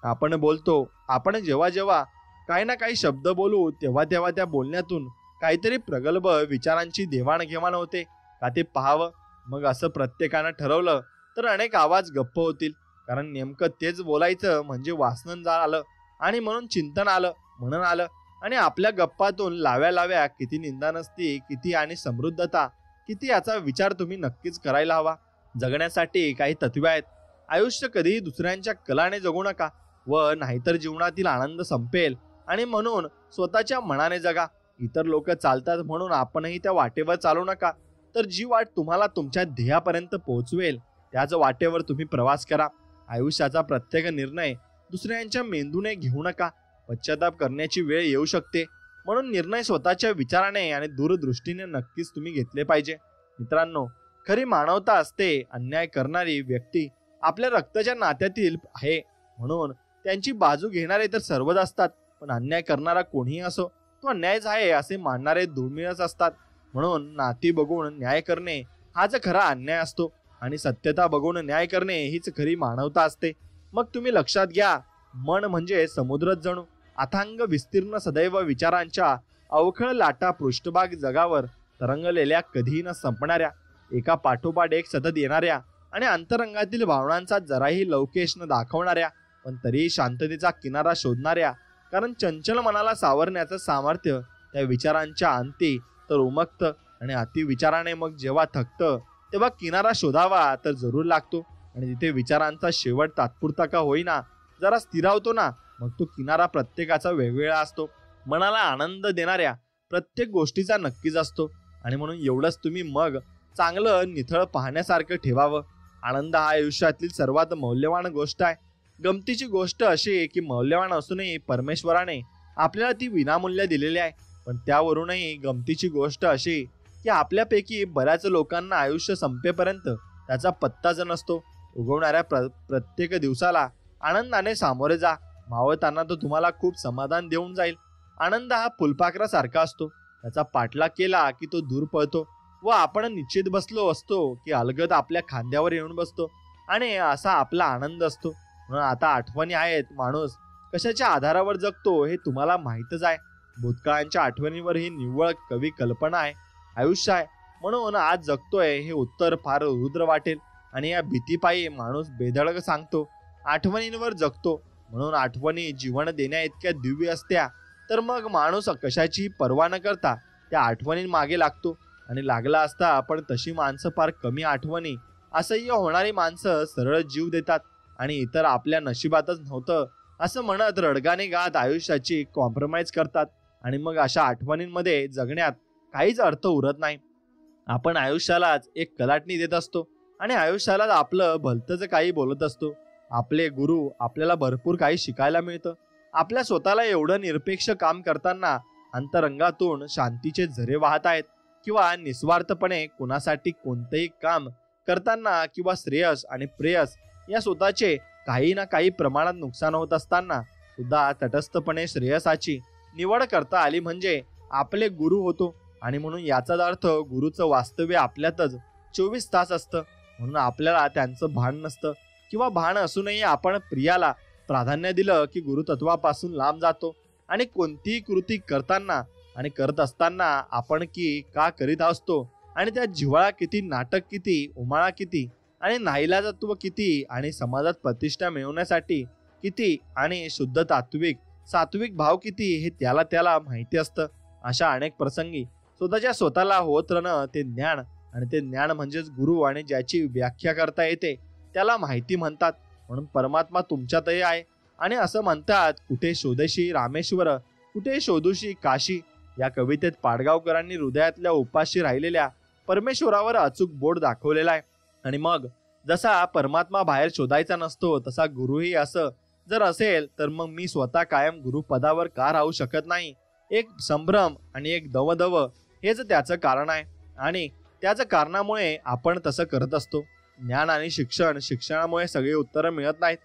आपण बोलतो, आपण जेव्हा जेव्हा काही ना काही शब्द बोलू तेव्हा तेव्हा त्या बोलण्यातून काहीतरी प्रगल्भ विचारांची देवाणघेवाण होते का ते पाहावं. मग असं प्रत्येकानं ठरवलं तर अनेक आवाज गप्प होतील. कारण नेमकं तेच बोलायचं म्हणजे वासनं आलं आणि म्हणून चिंतन आलं, म्हणून आलं. आणि आपल्या गप्पातून लाव्या किती निंदा नसती, किती आणि समृद्धता किती, याचा विचार तुम्ही नक्कीच करायला हवा. जगण्यासाठी काही तत्वे आहेत. आयुष्य कधीही दुसऱ्यांच्या कलाने जगू नका व नाहीतर जीवनातील आनंद संपेल. आणि म्हणून स्वतःच्या मनाने जगा. इतर लोक चालतात म्हणून आपणही त्या वाटेवर चालू नका. तर जी वाट तुम्हाला तुमच्या ध्येयापर्यंत पोहोचवेल त्याच वाटेवर तुम्ही प्रवास करा. आयुष्याचा प्रत्येक निर्णय दुसऱ्यांच्या मेंदूने घेऊ नका. पश्चाताप करण्याची वेळ येऊ शकते. म्हणून निर्णय स्वतःच्या विचाराने आणि दूरदृष्टीने नक्कीच तुम्ही घेतले पाहिजे. मित्रांनो, खरी मानवता असते. अन्याय करणारी व्यक्ती आपल्या रक्ताच्या नात्यातील आहे, म्हणून त्यांची बाजू घेणारे तर सर्वच असतात. पण अन्याय करणारा कोणीही असो, तो अन्यायच आहे असे मानणारे दुर्मिळच असतात. म्हणून नाती बघून न्याय करणे हाच खरा अन्याय असतो आणि सत्यता बघून न्याय करणे हीच खरी मानवता असते. मग तुम्ही लक्षात घ्या, मन म्हणजे समुद्रच जणू. अथांग विस्तीर्ण सदैव विचारांच्या अवखळ लाटा, पृष्ठभाग जगावर तरंगलेल्या, कधीही न संपणाऱ्या, एका पाठोपाठ एक सतत येणाऱ्या आणि अंतरंगातील भावनांचा जराही लवकेश न दाखवणाऱ्या, पण तरीही शांततेचा किनारा शोधणाऱ्या. कारण चंचल मनाला सावरण्याचं सामर्थ्य त्या विचारांच्या अंती तर उमगतं आणि अतिविचाराने मग जेव्हा थकतं तेव्हा किनारा शोधावा तर जरूर लागतो. आणि तिथे विचारांचा शेवट तात्पुरता का होईना जरा स्थिरावतो ना, मग तो किनारा प्रत्येकाचा वेगवेगळा असतो. मनाला आनंद देणाऱ्या प्रत्येक गोष्टीचा नक्कीच असतो. आणि म्हणून एवढंच तुम्ही मग चांगलं निथळ पाहण्यासारखं ठेवावं. आनंद हा आयुष्यातील सर्वात मौल्यवान गोष्ट आहे. गमतीची गोष्ट अशी की मौल्यवान असूनही परमेश्वराने आपल्याला ती विनामूल्य दिलेली आहे. पण त्यावरूनही गमतीची गोष्ट अशी की आपल्यापैकी बऱ्याच लोकांना आयुष्य संपेपर्यंत त्याचा पत्ताच नसतो. उगवणाऱ्या प्रत्येक दिवसाला आनंदाने सामोरे जा. मावळताना तो तुम्हाला खूप समाधान देऊन जाईल. आनंद हा फुलपाखरासारखा असतो. त्याचा पाठलाग केला की तो दूर पळतो व आपण निश्चित बसलो असतो की अलगद आपल्या खांद्यावर येऊन बसतो. आणि असा आपला आनंद असतो. म्हणून आता आठवणी आहेत. माणूस कशाच्या आधारावर जगतो हे तुम्हाला माहीतच आहे. भूतकाळांच्या आठवणीवर ही निव्वळ कवी कल्पना आहे. आयुष्य आहे म्हणून आज जगतोय हे उत्तर फार रुद्र वाटेल आणि या भीतीपायी माणूस बेधडक सांगतो, आठवणींवर जगतो. म्हणून आठवणी जीवन देण्या इतक्या दिव्य असत्या, तर मग माणूस कशाची पर्वा न करता त्या आठवणींमागे लागतो. आणि लागला असता, पण तशी माणसं फार कमी आठवणी असह्य होणारी माणसं सरळ जीव देतात आणि इतर आपल्या नशिबातच नव्हतं असं म्हणत रडगाणे गात आयुष्याची कॉम्प्रोमाइज करतात. आणि मग अशा आठवणींमध्ये जगण्यात काहीच अर्थ उरत नाही. आपण आयुष्यालाच एक कलाटणी देत असतो आणि आयुष्यालाच आपलं भलतंच काही बोलत असतो. आपले गुरु आपल्याला भरपूर काही शिकायला मिळतं. आपल्या स्वतःला एवढं निरपेक्ष काम करताना अंतरंगातून शांतीचे झरे वाहत आहेत, किंवा निस्वार्थपणे कुणासाठी कोणतेही काम करताना किंवा श्रेयस आणि प्रेयस या स्वतःचे काही ना काही प्रमाणात नुकसान होत असताना सुद्धा तटस्थपणे श्रेयसाची निवड करता आली म्हणजे आपले गुरु होतो. आणि म्हणून याचाच अर्थ गुरुचं वास्तव्य आपल्यातच 24 तास असतं. म्हणून आपल्याला त्यांचं भान नसतं, किंवा भान असूनही आपण प्रियाला प्राधान्य दिलं की गुरुतत्वापासून लांब जातो. आणि कोणतीही कृती करताना आणि करत असताना आपण की का करीत असतो, आणि त्यात जिव्हाळा किती, नाटक किती, उमाळा किती, आणि नाईलाजत्व किती, आणि समाजात प्रतिष्ठा मिळवण्यासाठी किती, आणि शुद्ध तात्विक सात्विक भाव किती, हे त्याला माहिती असतं. अशा अनेक प्रसंगी स्वतःला होत राहणं ते ज्ञान, आणि ते ज्ञान म्हणजेच गुरु, आणि ज्याची व्याख्या करता येते त्याला माहिती म्हणतात. म्हणून परमात्मा तुमच्यातही आहे. आणि असं म्हणतात, कुठे शोधशी रामेश्वर, कुठे शोधूशी काशी. या कवितेत पाडगावकरांनी हृदयातल्या उपाशी राहिलेल्या परमेश्वरावर अचूक बोट दाखवलेला आहे. आणि मग जसा परमात्मा बाहेर शोधायचा नसतो, तसा गुरुही असं जर असेल, तर मग मी स्वतः कायम गुरुपदावर का राहू शकत नाही? एक संभ्रम आणि एक दवदव हेच त्याचं कारण आहे. आणि त्याच कारणामुळे आपण तसं करत असतो. ज्ञान आणि शिक्षणामुळे सगळी उत्तरं मिळत नाहीत.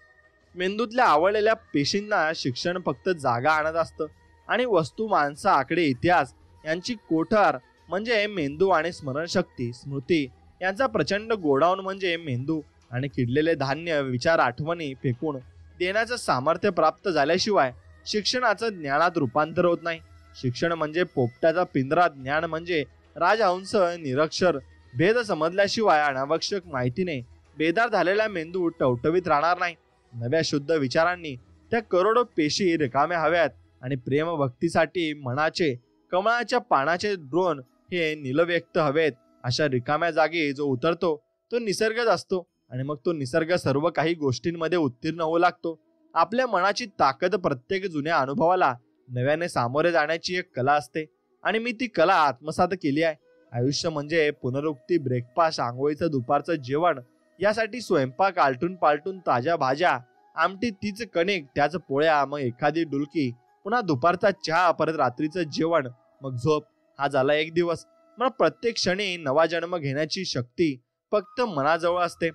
मेंदूतल्या आवडलेल्या पेशींना शिक्षण फक्त जागा आणत असतं. आणि वस्तू, माणसं, आकडे, इतिहास यांची कोठार म्हणजे मेंदू, आणि स्मरणशक्ती, स्मृती यांचा प्रचंड गोडाऊन म्हणजे मेंदू. आणि किडलेले धान्य, विचार, आठवणी फेकून देण्याचं सामर्थ्य प्राप्त झाल्याशिवाय शिक्षणाचं ज्ञानात रूपांतर होत नाही. शिक्षण म्हणजे पोपट्याचा पिंजरा, ज्ञान म्हणजे राजहंस निरक्षर. भेद समजल्याशिवाय अनावश्यक माहितीने बेदार झालेला मेंदू टवटवीत राहणार नाही. नव्या शुद्ध विचारांनी त्या करोडो पेशी रिकाम्या हव्यात. आणि प्रेम भक्तीसाठी मनाचे कमळाच्या पानाचे ड्रोन हे निलव्यक्त हवेत. अशा रिकाम्या जागी जो उतरतो तो निसर्गच असतो. आणि मग तो निसर्ग सर्व काही गोष्टींमध्ये उत्तीर्ण होऊ लागतो. आपल्या मनाची ताकद प्रत्येक जुन्या अनुभवाला नव्याने सामोरे जाण्याची एक कला असते. आणि मी ती कला आत्मसात केली आहे. आयुष्य म्हणजे पुनरुक्ती, ब्रेकफास्ट, आंघोळीचं दुपारचं जेवण, यासाठी स्वयंपाक, आलटून पालटून ताज्या भाज्या, आमटी, तीच कणिक, त्याच पोळ्या, मग एखादी डुलकी, पुन्हा दुपारचा चहा, परत रात्रीचं जेवण, मग झोप. हा झाला एक दिवस. मग प्रत्येक क्षणी नवा जन्म घेण्याची शक्ती फक्त मनाजवळ असते,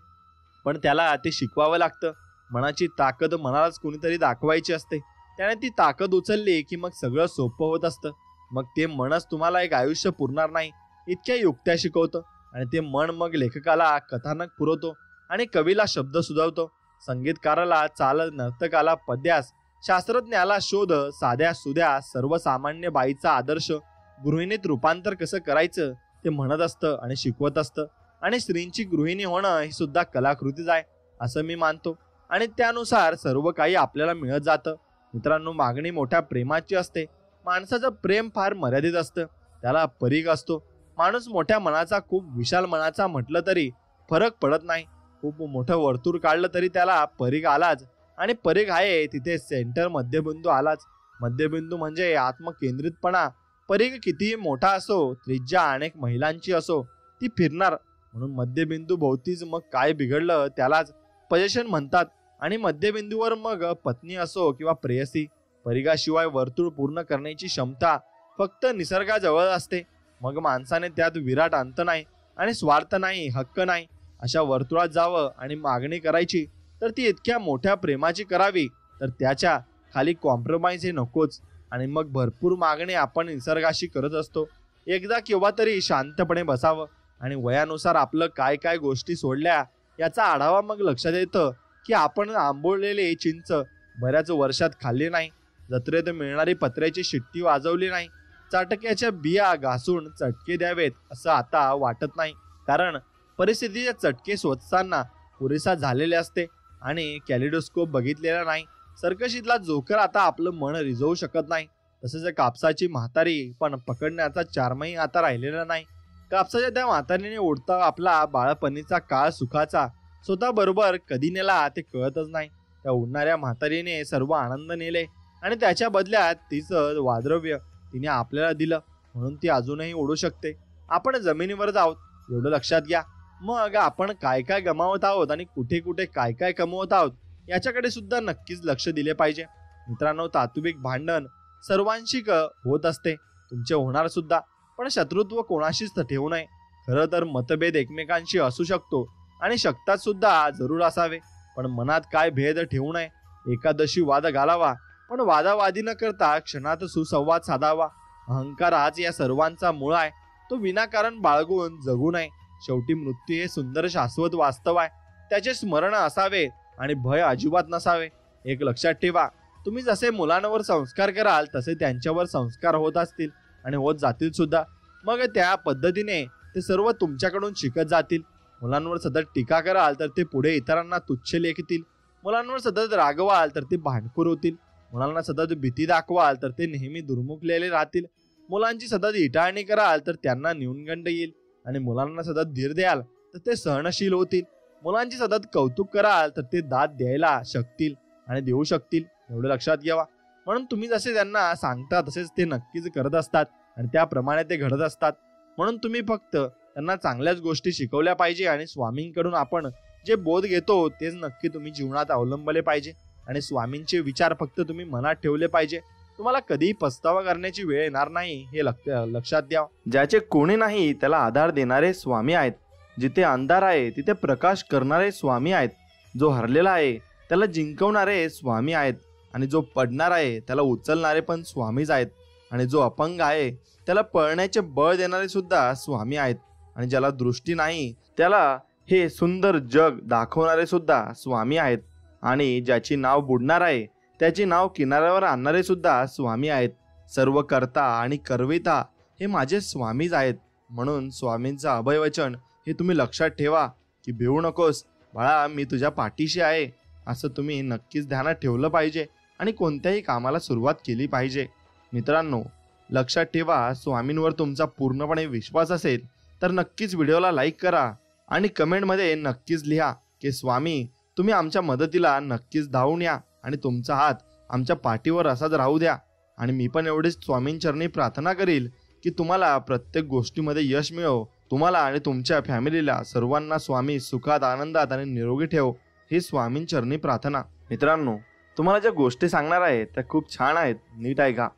पण त्याला ते शिकवावं लागतं. मनाची ताकद मनालाच कुणीतरी दाखवायची असते. त्याने ती ताकद उचलली की मग सगळं सोपं होत असतं. मग ते मनच तुम्हाला एक आयुष्य पुरणार नाही इतक्या युक्त्या शिकवतं. आणि ते मन मग लेखकाला कथानक पुरवतो, आणि कवीला शब्द सुचवतो, संगीतकाराला चाल, नर्तकाला पद्यास, शास्त्रज्ञाला शोध, साध्या सुध्या सर्वसामान्य बाईचा आदर्श गृहिणीत रूपांतर कसं करायचं ते म्हणत असतं आणि शिकवत असतं. आणि स्त्रींची गृहिणी होणं ही सुद्धा कलाकृतीच आहे असं मी मानतो. आणि त्यानुसार सर्व काही आपल्याला मिळत जातं. मित्रांनो, मागणी मोठ्या प्रेमाची असते. माणसाचं प्रेम फार मर्यादित असतं, त्याला परीघ असतो. माणूस मोठ्या मनाचा, खूप विशाल मनाचा म्हटलं तरी फरक पडत नाही. खूप मोठं वर्तुळ काढलं तरी त्याला परीघ आलाच. आणि परीघ आहे तिथे सेंटर, मध्यबिंदू आलाच. मध्यबिंदू म्हणजे आत्मकेंद्रितपणा. परीघ कितीही मोठा असो, त्रिज्या अनेक महिलांची असो, ती फिरणार. म्हणून मध्यबिंदू भोवतीच मग काय बिघडलं त्यालाच पोझिशन म्हणतात. आणि मध्यबिंदूवर मग पत्नी असो किंवा प्रेयसी, परिघाशिवाय वर्तुळ पूर्ण करण्याची क्षमता फक्त निसर्गाजवळ असते. मग माणसाने त्यात विराट अंत नाही, आणि स्वार्थ नाही, हक्क नाही. अशा वर्तुळात जावं आणि मागणी करायची, तर ती इतक्या मोठ्या प्रेमाची करावी, तर त्याच्या खाली कॉम्प्रोमाइज हे नकोच. आणि मग भरपूर मागणी आपण निसर्गाशी करत असतो. एकदा केव्हा तरी शांतपणे बसावं आणि वयानुसार आपलं काय काय गोष्टी सोडल्या याचा आढावा मग लक्षात येतं की आपण आंबोळलेले चिंच बऱ्याच वर्षात खाल्ली नाही, जत्रेत मिळणारी पत्र्याची शिट्टी वाजवली नाही, चाटक्याच्या बिया घासून चटके द्यावेत असं आता वाटत नाही. कारण परिस्थितीचे चटके स्वतःना पुरेसा झालेले असते आणि कॅलिडोस्कोप बघितलेला नाही. सर्कशीतला जोकर आता आपलं मन रिझवू शकत नाही. तसेच कापसाची म्हातारी पण पकडण्याचा चारमही आता राहिलेला नाही. कापसाच्या त्या म्हातारीने ओढता आपला बाळपणीचा काळ सुखाचा स्वतः बरोबर कधी नेला ते कळतच नाही. त्या उडणाऱ्या म्हातारीने सर्व आनंद नेले आणि त्याच्या बदल्यात तिचं वाद्रव्य तिने आपल्याला दिलं, म्हणून ती अजूनही उडू शकते. आपण जमिनीवर जाऊत एवढं लक्षात घ्या. मग आपण काय काय गमावत आहोत आणि कुठे कुठे काय काय कमवत आहोत याच्याकडे सुद्धा नक्कीच लक्ष दिले पाहिजे. मित्रांनो, तात्विक भांडण सर्वांशी होत असते, तुमचे होणार सुद्धा, पण शत्रुत्व कोणाशीच ठेवू नये. खरं तर मतभेद एकमेकांशी असू शकतो आणि शकतात सुद्धा, जरूर असावे, पण मनात काय भेद ठेवू नये. एकादशी वाद घालावा, पण वादावादी न करता क्षणात सुसंवाद साधावा. अहंकार हाच या सर्वांचा मूळ आहे, तो विनाकारण बाळगून जगू नये. शेवटी मृत्यू हे सुंदर शाश्वत वास्तव आहे, त्याचे स्मरण असावे आणि भय अजिबात नसावे. एक लक्षात ठेवा, तुम्ही जसे मुलांवर संस्कार कराल तसे त्यांच्यावर संस्कार होत असतील आणि होत जातील सुद्धा. मग त्या पद्धतीने ते सर्व तुमच्याकडून शिकत जातील. मुलांवर सतत टीका कराल तर ते पुढे इतरांना तुच्छ लेखतील. मुलांवर सतत रागवाल तर ते भांडखोर होतील. मुलांना सतत भीती दाखवाल तर ते नेहमी दुर्मुखलेले राहतील. मुलांची सतत इटाळणी कराल तर त्यांना न्यूनगंड येईल आणि मुलांना सतत धीर द्याल तर ते सहनशील होतील. मुलांची सतत कौतुक कराल तर ते दाद द्यायला शकतील आणि देऊ शकतील. एवढं लक्षात घ्यावा. म्हणून तुम्ही जसे त्यांना सांगता तसेच ते नक्कीच करत असतात आणि त्याप्रमाणे ते घडत असतात. म्हणून तुम्ही फक्त त्यांना चांगल्याच गोष्टी शिकवल्या पाहिजे आणि स्वामींकडून आपण जे बोध घेतो तेच नक्की तुम्ही जीवनात अवलंबले पाहिजे आणि स्वामींचे विचार फक्त तुम्ही मनात ठेवले पाहिजे. तुम्हाला कधीही पस्तावा करण्याची वेळ येणार नाही, हे लक्षात द्या. ज्याचे कोणी नाही त्याला आधार देणारे स्वामी आहेत. जिथे अंधार आहे तिथे प्रकाश करणारे स्वामी आहेत. जो हरलेला आहे त्याला जिंकवणारे स्वामी आहेत आणि जो पडणार आहे त्याला उचलणारे पण स्वामीच आहेत. आणि जो अपंग आहे त्याला पळण्याचे बळ देणारे सुद्धा स्वामी आहेत. आणि ज्याला दृष्टी नाही त्याला हे सुंदर जग दाखवणारे सुद्धा स्वामी आहेत. आणि ज्याची नाव बुडणार आहे त्याची नाव किनाऱ्यावर आणणारे सुद्धा स्वामी आहेत. सर्व करता आणि करविता हे माझे स्वामीच आहेत. म्हणून स्वामींचं अभयवचन हे तुम्ही लक्षात ठेवा की भिवू नकोस बाळा, मी तुझ्या पाठीशी आहे, असं तुम्ही नक्कीच ध्यानात ठेवलं पाहिजे आणि कोणत्याही कामाला सुरुवात केली पाहिजे. मित्रांनो, लक्षात ठेवा, स्वामींवर तुमचा पूर्णपणे विश्वास असेल तर नक्कीच व्हिडिओला लाईक करा आणि कमेंटमध्ये नक्कीच लिहा की स्वामी तुम्ही आमच्या मदतीला नक्कीच धावून या आणि तुमचा हात आमच्या पाठीवर असाच राहू द्या. आणि मी पण एवढीच स्वामींचरणी प्रार्थना करील की तुम्हाला प्रत्येक गोष्टीमध्ये यश मिळो. तुम्हाला आणि तुमच्या फॅमिलीला सर्वांना स्वामी सुखात, आनंदात आणि निरोगी ठेव, ही स्वामींचरणी प्रार्थना. मित्रांनो, तुम्हाला ज्या गोष्टी सांगणार आहे त्या खूप छान आहेत, नीट ऐका.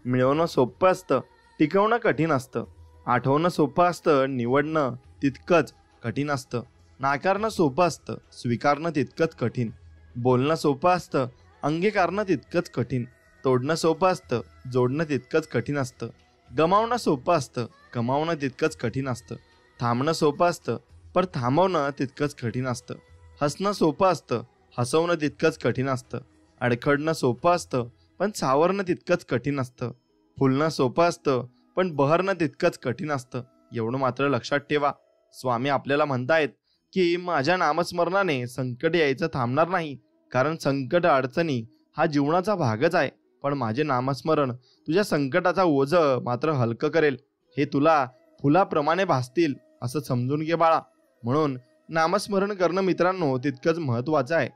मिळवणं सोपं असतं, टिकवणं कठीण असतं. आठवणं सोपं असतं, निवडणं तितकंच कठीण असतं. नाकारणं सोपं असतं, स्वीकारणं तितकंच कठीण. बोलणं सोपं असतं, अंगीकारणं तितकंच कठीण. तोडणं सोपं असतं, जोडणं तितकंच कठीण असतं. गमावणं सोपं असतं, कमावणं तितकंच कठीण असतं. थांबणं सोपं असतं, पण थांबवणं तितकंच कठीण असतं. हसणं सोपं असतं, हसवणं तितकंच कठीण असतं. अडखडणं सोपं असतं, पण सावरणं तितकंच कठीण असतं. फुलणं सोपं असतं, पण बहरणं तितकंच कठीण असतं. एवढं मात्र लक्षात ठेवा, स्वामी आपल्याला म्हणतायत की माझ्या नामस्मरणाने संकट यायचं थांबणार नाही, कारण संकट अडचणी हा जीवनाचा भागच आहे. पण माझे नामस्मरण तुझ्या संकटाचा ओझं मात्र हलकं करेल. हे तुला फुलाप्रमाणे भासतील असं समजून घे बाळा. म्हणून नामस्मरण करणं मित्रांनो तितकंच महत्त्वाचं आहे.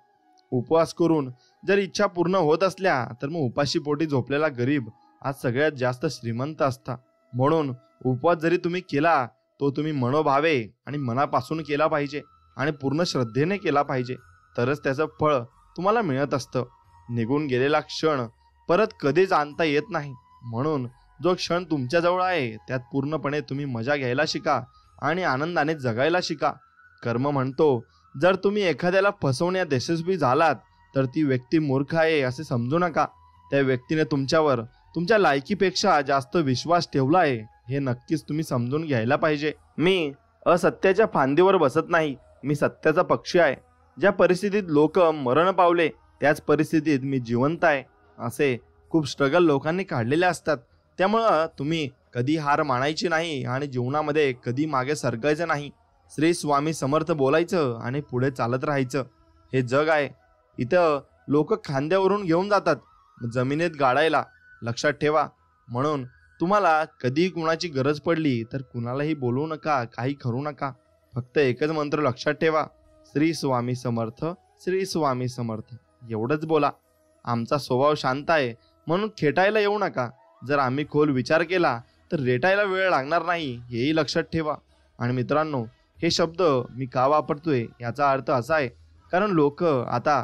उपवास करून जर इच्छा पूर्ण होत असल्या तर मग उपाशी पोटी झोपलेला गरीब आज सगळ्यात जास्त श्रीमंत असता. म्हणून उपवास जरी तुम्ही केला तो तुम्ही मनोभावे आणि मनापासून केला पाहिजे आणि पूर्ण श्रद्धेने केला पाहिजे, तरच त्याचं फळ तुम्हाला मिळत असतं. निघून गेलेला क्षण परत कधीच आणता येत नाही. म्हणून जो क्षण तुमच्याजवळ आहे त्यात पूर्णपणे तुम्ही मजा घ्यायला शिका आणि आनंदाने जगायला शिका. कर्म म्हणतो, जर तुम्ही एखाद्याला फसवण्यात यशस्वी झालात तर ती व्यक्ती मूर्ख आहे असे समजू नका. त्या व्यक्तीने तुमच्यावर तुमच्या लायकीपेक्षा जास्त विश्वास ठेवला आहे, हे नक्कीच तुम्ही समजून घ्यायला पाहिजे. मी असत्याच्या फांदीवर बसत नाही, मी सत्याचा पक्षी आहे. ज्या परिस्थितीत लोक मरण पावले त्याच परिस्थितीत मी जिवंत आहे, असे खूप स्ट्रगल लोकांनी काढलेले असतात. त्यामुळं तुम्ही कधी हार मानायची नाही आणि जीवनामध्ये कधी मागे सरकायचं नाही. श्री स्वामी समर्थ बोलायचं आणि पुढे चालत राहायचं. हे जग आहे, इथं लोक खांद्यावरून घेऊन जातात जमिनीत गाडायला. लक्षात ठेवा. म्हणून तुम्हाला कधी कुणाची गरज पडली तर कुणालाही बोलवू नका, काही करू नका. फक्त एकच मंत्र लक्षात ठेवा, श्री स्वामी समर्थ, श्री स्वामी समर्थ एवढंच बोला. आमचा स्वभाव शांत आहे म्हणून खेटायला येऊ नका. जर आम्ही खोल विचार केला तर रेटायला वेळ लागणार नाही, हेही लक्षात ठेवा. आणि मित्रांनो, हे शब्द मी का वापरतोय याचा अर्थ असा आहे, कारण लोक आता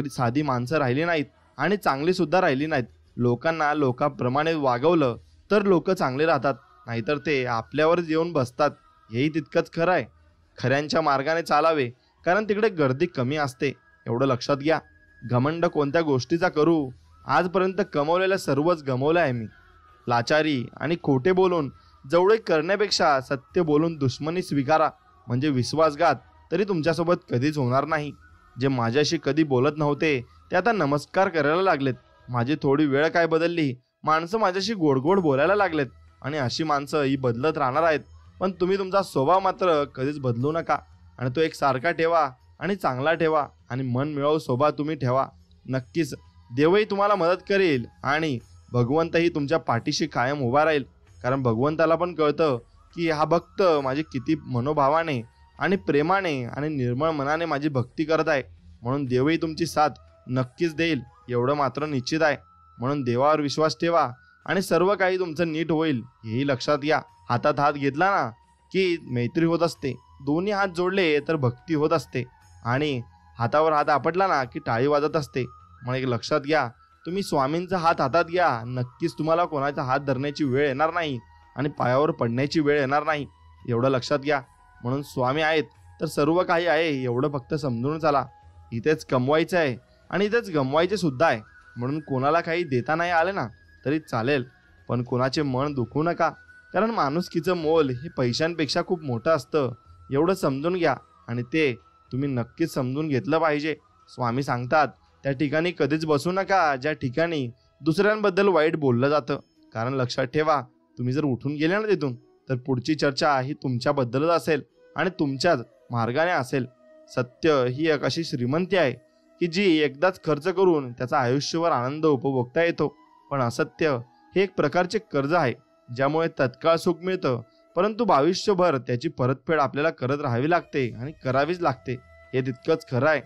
साधी माणसं राहिली नाहीत आणि चांगली सुद्धा राहिली नाहीत. लोकांना लोकांप्रमाणे वागवलं तर लोक चांगले राहतात, नाहीतर ते आपल्यावरच येऊन बसतात. हेही तितकंच खरं आहे. खऱ्यांच्या मार्गाने चालावे, कारण तिकडे गर्दी कमी असते, एवढं लक्षात घ्या. घमंड कोणत्या गोष्टीचा करू? आजपर्यंत कमवलेलं सर्वच गमवलं आहे मी. लाचारी आणि खोटे बोलून जवळ करण्यापेक्षा सत्य बोलून दुश्मनी स्वीकारा, म्हणजे विश्वासघात तरी तुमच्यासोबत कधीच होणार नाही. जे माझ्याशी कधी बोलत नव्हते ते आता नमस्कार करायला लागलेत. माझी थोडी वेळ काय बदलली, माणसं माझ्याशी गोड गोड बोलायला लागलेत. आणि अशी माणसं ही बदलत राहणार आहेत, पण तुम्ही तुमचा स्वभाव मात्र कधीच बदलू नका. आणि तो एक सारखा ठेवा आणि चांगला ठेवा आणि मन मिळवू स्वभाव तुम्ही ठेवा. नक्कीच देवही तुम्हाला मदत करेल आणि भगवंतही तुमच्या पाठीशी कायम उभा राहील. कारण भगवंताला पण कळतं की हा भक्त माझी किती मनोभावाने आणि प्रेमाने आणि निर्मळ मनाने माझी भक्ती करत आहे. म्हणून देवही तुमची साथ नक्कीच देईल, एवढं मात्र निश्चित आहे. म्हणून देवावर विश्वास ठेवा आणि सर्व काही तुमचं नीट होईल, हेही लक्षात घ्या. हातात हात घेतला ना की मैत्री होत असते, दोन्ही हात जोडले तर भक्ती होत असते, आणि हातावर हात आपटला ना की टाळी वाजत असते. मग एक लक्षात घ्या, तुम्ही स्वामींचा हात हातात घ्या, नक्कीच तुम्हाला कोणाचा हात धरण्याची वेळ येणार नाही आणि पायावर पडण्याची वेळ येणार नाही, एवढं लक्षात घ्या. म्हणून स्वामी आहेत तर सर्व काही आहे, एवढं फक्त समजून चला. इथेच कमवायचं आहे आणि इथेच गमवायचे सुद्धा आहे. म्हणून कोणाला काही देता नाही आले ना तरी चालेल, पण कोणाचे मन दुखवू नका, कारण माणुसकीचं मोल हे पैशांपेक्षा खूप मोठं असतं, एवढं समजून घ्या. आणि ते तुम्ही नक्कीच समजून घेतलं पाहिजे. स्वामी सांगतात त्या ठिकाणी कधीच बसू नका ज्या ठिकाणी दुसऱ्यांबद्दल वाईट बोललं जातं. कारण लक्षात ठेवा, तुम्ही जर उठून गेले ना तिथून तर पुढची चर्चा ही तुमच्याबद्दलच असेल आणि तुमच्याच मार्गाने असेल. सत्य ही एक अशी श्रीमंती आहे की जी एकदाच खर्च करून त्याचा आयुष्यभर आनंद उपभोगता येतो. पण असत्य हे एक प्रकारचे कर्ज आहे, ज्यामुळे तत्काळ सुख मिळतं, परंतु भविष्यभर त्याची परतफेड आपल्याला करत राहावी लागते आणि करावीच लागते. हे तितकंच खरं आहे.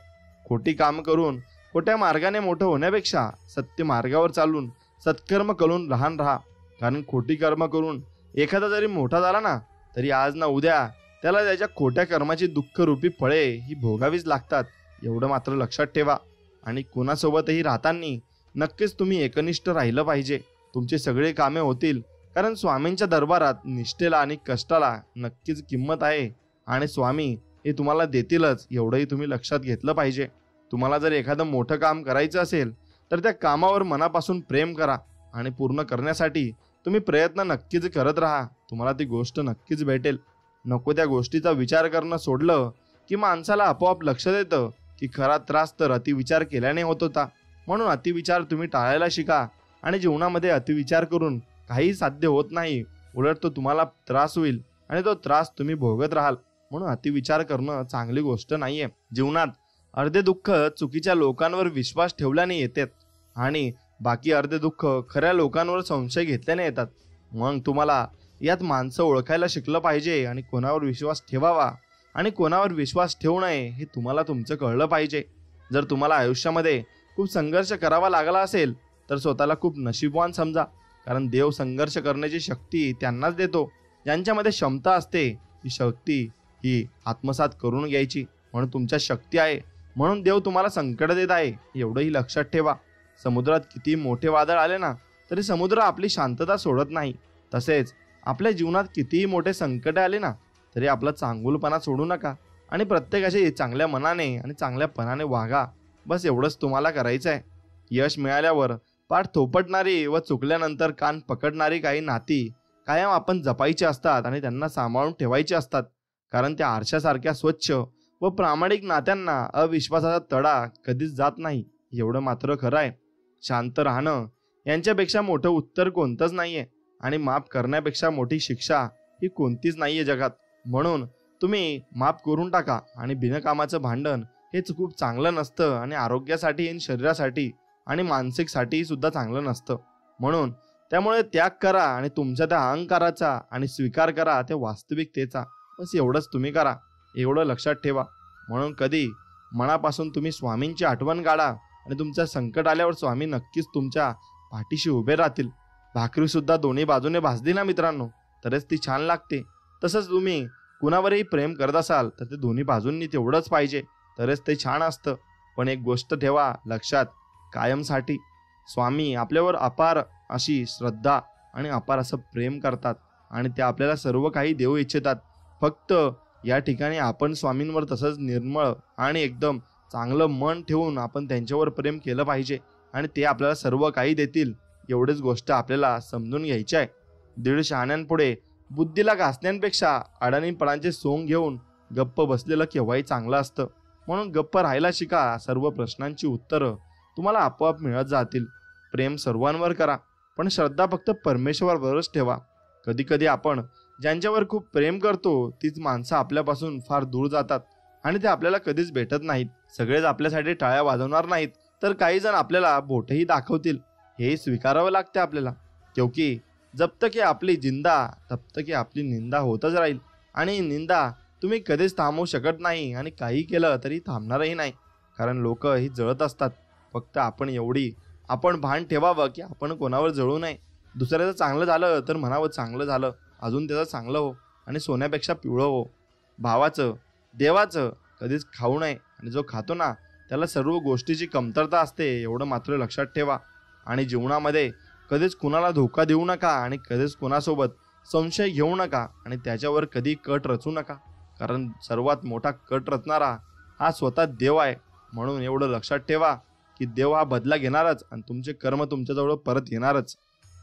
खोटी काम करून खोट्या मार्गाने मोठं होण्यापेक्षा सत्य मार्गावर चालून सत्कर्म करून लहान राहा. कारण खोटी कर्म करून एखादा जरी मोठा झाला ना तरी आज ना उद्या त्याला त्याच्या खोट्या कर्माची दुःखरूपी फळे ही भोगावीच लागतात, एवढं मात्र लक्षात ठेवा. आणि कोणासोबतही राहताना नक्कीच तुम्ही एकनिष्ठ राहिलं पाहिजे. तुमची सगळी कामे होतील, कारण स्वामींच्या दरबारात निष्ठेला आणि कष्टाला नक्कीच किंमत आहे आणि स्वामी हे तुम्हाला देतीलच, एवढंही तुम्ही लक्षात घेतलं पाहिजे. तुम्हाला जर एखादं मोठं काम करायचं असेल तर त्या कामावर मनापासून प्रेम करा आणि पूर्ण करण्यासाठी तुम्ही प्रयत्न नक्कीच करत राहा. तुम्हाला ती गोष्ट नक्कीच भेटेल. नको त्या गोष्टीचा विचार करणं सोडलं की माणसाला आपोआप लक्षात येतं की खरा त्रास तर अतिविचार केल्याने होत होता. म्हणून अतिविचार तुम्ही टाळायला शिका आणि जीवनामध्ये अतिविचार करून काही साध्य होत नाही, उलट तो तुम्हाला त्रास होईल आणि तो त्रास तुम्ही भोगत राहाल. म्हणून अतिविचार करणं चांगली गोष्ट नाहीये. जीवनात अर्धे दुःख चुकीच्या लोकांवर विश्वास ठेवल्याने येतात आणि बाकी अर्धे दुःख खऱ्या लोकांवर संशय घेतल्याने येतात. मग तुम्हाला यात माणसं ओळखायला शिकलं पाहिजे आणि कोणावर विश्वास ठेवावा आणि कोणावर विश्वास ठेवू नये हे तुम्हाला तुमचं कळलं पाहिजे. जर तुम्हाला आयुष्यामध्ये खूप संघर्ष करावा लागला असेल तर स्वतःला खूप नशीबवान समजा, कारण देव संघर्ष करण्याची शक्ती त्यांनाच देतो ज्यांच्यामध्ये क्षमता असते. ही शक्ती ही आत्मसात करून घ्यायची, म्हणून तुमच्या शक्ती आहे, म्हणून देव तुम्हाला संकट देत आहे, एवढंही लक्षात ठेवा. समुद्रात किती मोठे वादळ आले ना तरी समुद्र आपली शांतता सोडत नाही. तसेच आपल्या जीवनात कितीही मोठे संकट आले ना तरी आपला चांगुलपणा सोडू नका आणि प्रत्येकाशी चांगल्या मनाने आणि चांगल्यापणाने वागा. बस एवढंच तुम्हाला करायचं आहे. यश मिळाल्यावर पाठ थोपटणारी व चुकल्यानंतर कान पकडणारी काही नाती कायम आपण जपायची असतात आणि त्यांना सांभाळून ठेवायची असतात, कारण त्या आरशासारख्या स्वच्छ व प्रामाणिक नात्यांना अविश्वासाचा तडा कधीच जात नाही, एवढं मात्र खरं आहे. शांत राहणं यांच्यापेक्षा मोठं उत्तर कोणतंच नाहीये आणि माफ करण्यापेक्षा मोठी शिक्षा ही कोणतीच नाहीये जगात. म्हणून तुम्ही माफ करून टाका आणि बिनकामाचं भांडण हेच खूप चांगलं नसतं आणि आरोग्यासाठी आणि शरीरासाठी आणि मानसिकसाठी सुद्धा चांगलं नसतं. म्हणून त्यामुळे त्याग करा आणि तुमच्या त्या अहंकाराचा आणि स्वीकार करा त्या वास्तविकतेचा. बस एवढंच तुम्ही करा, एवढं लक्षात ठेवा. म्हणून कधी मनापासून तुम्ही स्वामींची आठवण काढा आणि तुमच्या संकट आल्यावर स्वामी नक्कीच तुमच्या पाठीशी उभे राहतील. भाकरी सुद्धा दोन्ही बाजूने भाजली ना मित्रांनो, तरच ती छान लागते. तसंच तुम्ही कुणावरही प्रेम करत असाल तर ते दोन्ही बाजूंनी तेवढंच पाहिजे, तरच ते छान असतं. पण एक गोष्ट ठेवा लक्षात, कायमसाठी स्वामी आपल्यावर अपार अशी श्रद्धा आणि अपार असं प्रेम करतात आणि ते आपल्याला सर्व काही देऊ इच्छितात. फक्त या ठिकाणी आपण स्वामींवर तसंच निर्मळ आणि एकदम चांगलं मन ठेवून आपण त्यांच्यावर प्रेम केलं पाहिजे आणि ते आपल्याला सर्व काही देतील. एवढीच गोष्ट आपल्याला समजून घ्यायची आहे. दीड शहाण्यांपुढे बुद्धीला घासण्यापेक्षा अडाणीपणाचे सोंग घेऊन गप्प बसलेलं केव्हाही चांगलं असतं. म्हणून गप्प राहायला शिका. सर्व प्रश्नांची उत्तरं तुम्हाला आपोआप मिळत जातील. प्रेम सर्वांवर करा, पण श्रद्धा फक्त परमेश्वरावरच ठेवा. कधी कधी आपण ज्यांच्यावर खूप प्रेम करतो तीच माणसं आपल्यापासून फार दूर जातात आणि ते आपल्याला कधीच भेटत नाहीत. सगळेच आपल्यासाठी टाळ्या वाजवणार नाहीत, तर काही जण आपल्याला बोटही दाखवतील. हे स्वीकारावं लागते आपल्याला, क्योंकि जब तक आपली जिंदा तब तक आपली निंदा होतच राहील आणि निंदा तुम्ही कधीच थांबवू शकत नाही आणि काही केलं तरी थांबणारही नाही, कारण लोक ही जळत असतात. फक्त आपण भान ठेवावं की आपण कोणावर जळू नये. दुसऱ्याचं चांगलं झालं तर म्हणावं चांगलं झालं, अजून त्याचं चांगलं हो आणि सोन्यापेक्षा पिवळं हो. भावाचं देवाचं कधीच खाऊ नये आणि जो खातो ना त्याला सर्व गोष्टीची कमतरता असते, एवढं मात्र लक्षात ठेवा. आणि जीवनामध्ये कधीच कुणाला धोका देऊ नका आणि कधीच कुणासोबत संशय घेऊ नका आणि त्याच्यावर कधी कट रचू नका, कारण सर्वात मोठा कट रचणारा हा स्वतः देव आहे. म्हणून एवढं लक्षात ठेवा की देव हा बदला घेणारच आणि तुमचे कर्म तुमच्याजवळ परत येणारच.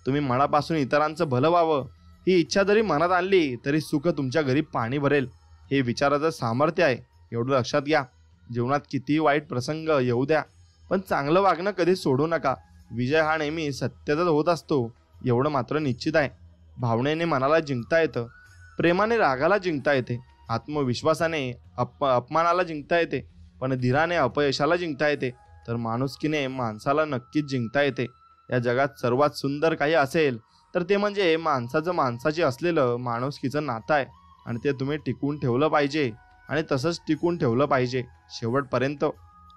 तुम्ही मनापासून इतरांचं भलं व्हावं ही इच्छा जरी मनात आणली तरी सुख तुमच्या घरी पाणी भरेल. हे विचाराचं सामर्थ्य आहे, एवढं लक्षात घ्या. जीवनात कितीही वाईट प्रसंग येऊ द्या, पण चांगलं वागणं कधी सोडू नका. विजय हा नेहमी सत्याचाच होत असतो, एवढं मात्र निश्चित आहे. भावनेने मनाला जिंकता येतं, प्रेमाने रागाला जिंकता येते, आत्मविश्वासाने अपमानाला जिंकता येते, पण धीराने अपयशाला जिंकता येते, तर माणुसकीने माणसाला नक्कीच जिंकता येते. या जगात सर्वात सुंदर काही असेल तर ते म्हणजे माणसाचं माणसाची असलेलं माणुसकीचं नातं आहे आणि ते तुम्ही टिकवून ठेवलं पाहिजे आणि तसंच टिकून ठेवलं पाहिजे शेवटपर्यंत.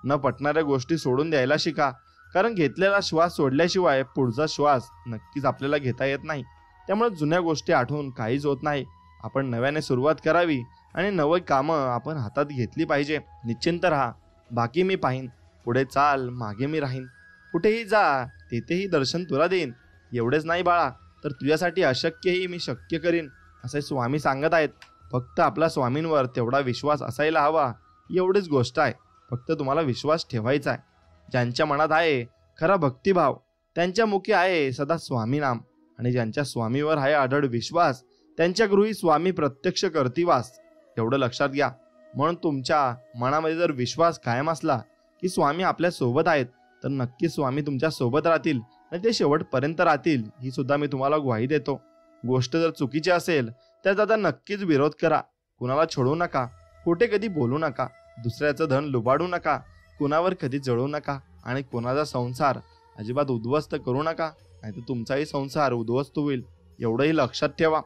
न पटणाऱ्या गोष्टी सोडून द्यायला शिका, कारण घेतलेला श्वास सोडल्याशिवाय पुढचा श्वास नक्कीच आपल्याला घेता येत नाही. त्यामुळे जुन्या गोष्टी आठवून काहीच होत नाही. आपण नव्याने सुरुवात करावी आणि नवी कामं आपण हातात घेतली पाहिजे. निश्चिंत राहा, बाकी मी पाहीन. पुढे चाल, मागे मी राहीन. कुठेही जा, तेथेही दर्शन तुला देईन. एवढेच नाही बाळा, तर तुझ्यासाठी अशक्यही मी शक्य करीन, असे स्वामी सांगत आहेत. फक्त आपला स्वामींवर तेवढा विश्वास असायला हवा, एवढीच गोष्ट आहे. फक्त तुम्हाला विश्वास ठेवायचा आहे. ज्यांच्या मनात आहे खरा भक्तिभाव, त्यांच्या मुखी आहे सदा स्वामी नाम, आणि ज्यांच्या स्वामीवर आहे अढळ विश्वास, त्यांच्या गृही स्वामी प्रत्यक्ष करतीवास. एवढं लक्षात घ्या. म्हणून तुमच्या मनामध्ये जर विश्वास कायम असला की स्वामी आपल्या सोबत आहेत, तर नक्की स्वामी तुमच्या सोबत राहतील आणि ते शेवटपर्यंत राहतील, ही सुद्धा मी तुम्हाला ग्वाही देतो. गोष्ट जर चुकीची असेल तर आता नक्कीच विरोध करा. कुणाला छोडू नका, खोटे कधी बोलू नका, दुसऱ्याचं धन लुबाडू नका, कुणावर कधी जळू नका आणि कोणाचा संसार अजिबात उद्ध्वस्त करू नका, नाहीतर तुमचाही संसार उद्ध्वस्त होईल. एवढंही लक्षात ठेवा.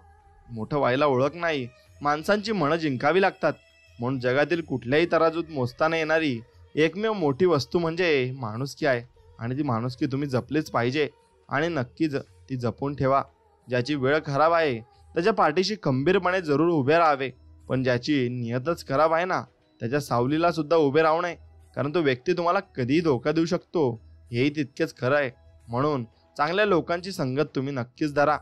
मोठं व्हायला ओळख नाही, माणसांची मनं जिंकावी लागतात. म्हणून जगातील कुठल्याही तराजूत मोजताना येणारी एकमेव मोठी वस्तू म्हणजे माणुसकी आहे आणि ती माणुसकी तुम्ही जपलीच पाहिजे आणि नक्कीच ती जपून ठेवा. ज्याची वेळ खराब आहे त्याच्या पाठीशी खंबीरपणे जरूर उभे राहावे, पण ज्याची नियतच खराब आहे ना त्याच्या सावलीला सुद्धा उभे राहू नये, कारण तो व्यक्ती तुम्हाला कधीही धोका देऊ शकतो, हेही तितकेच खरं आहे. म्हणून चांगल्या लोकांची संगत तुम्ही नक्कीच धरा.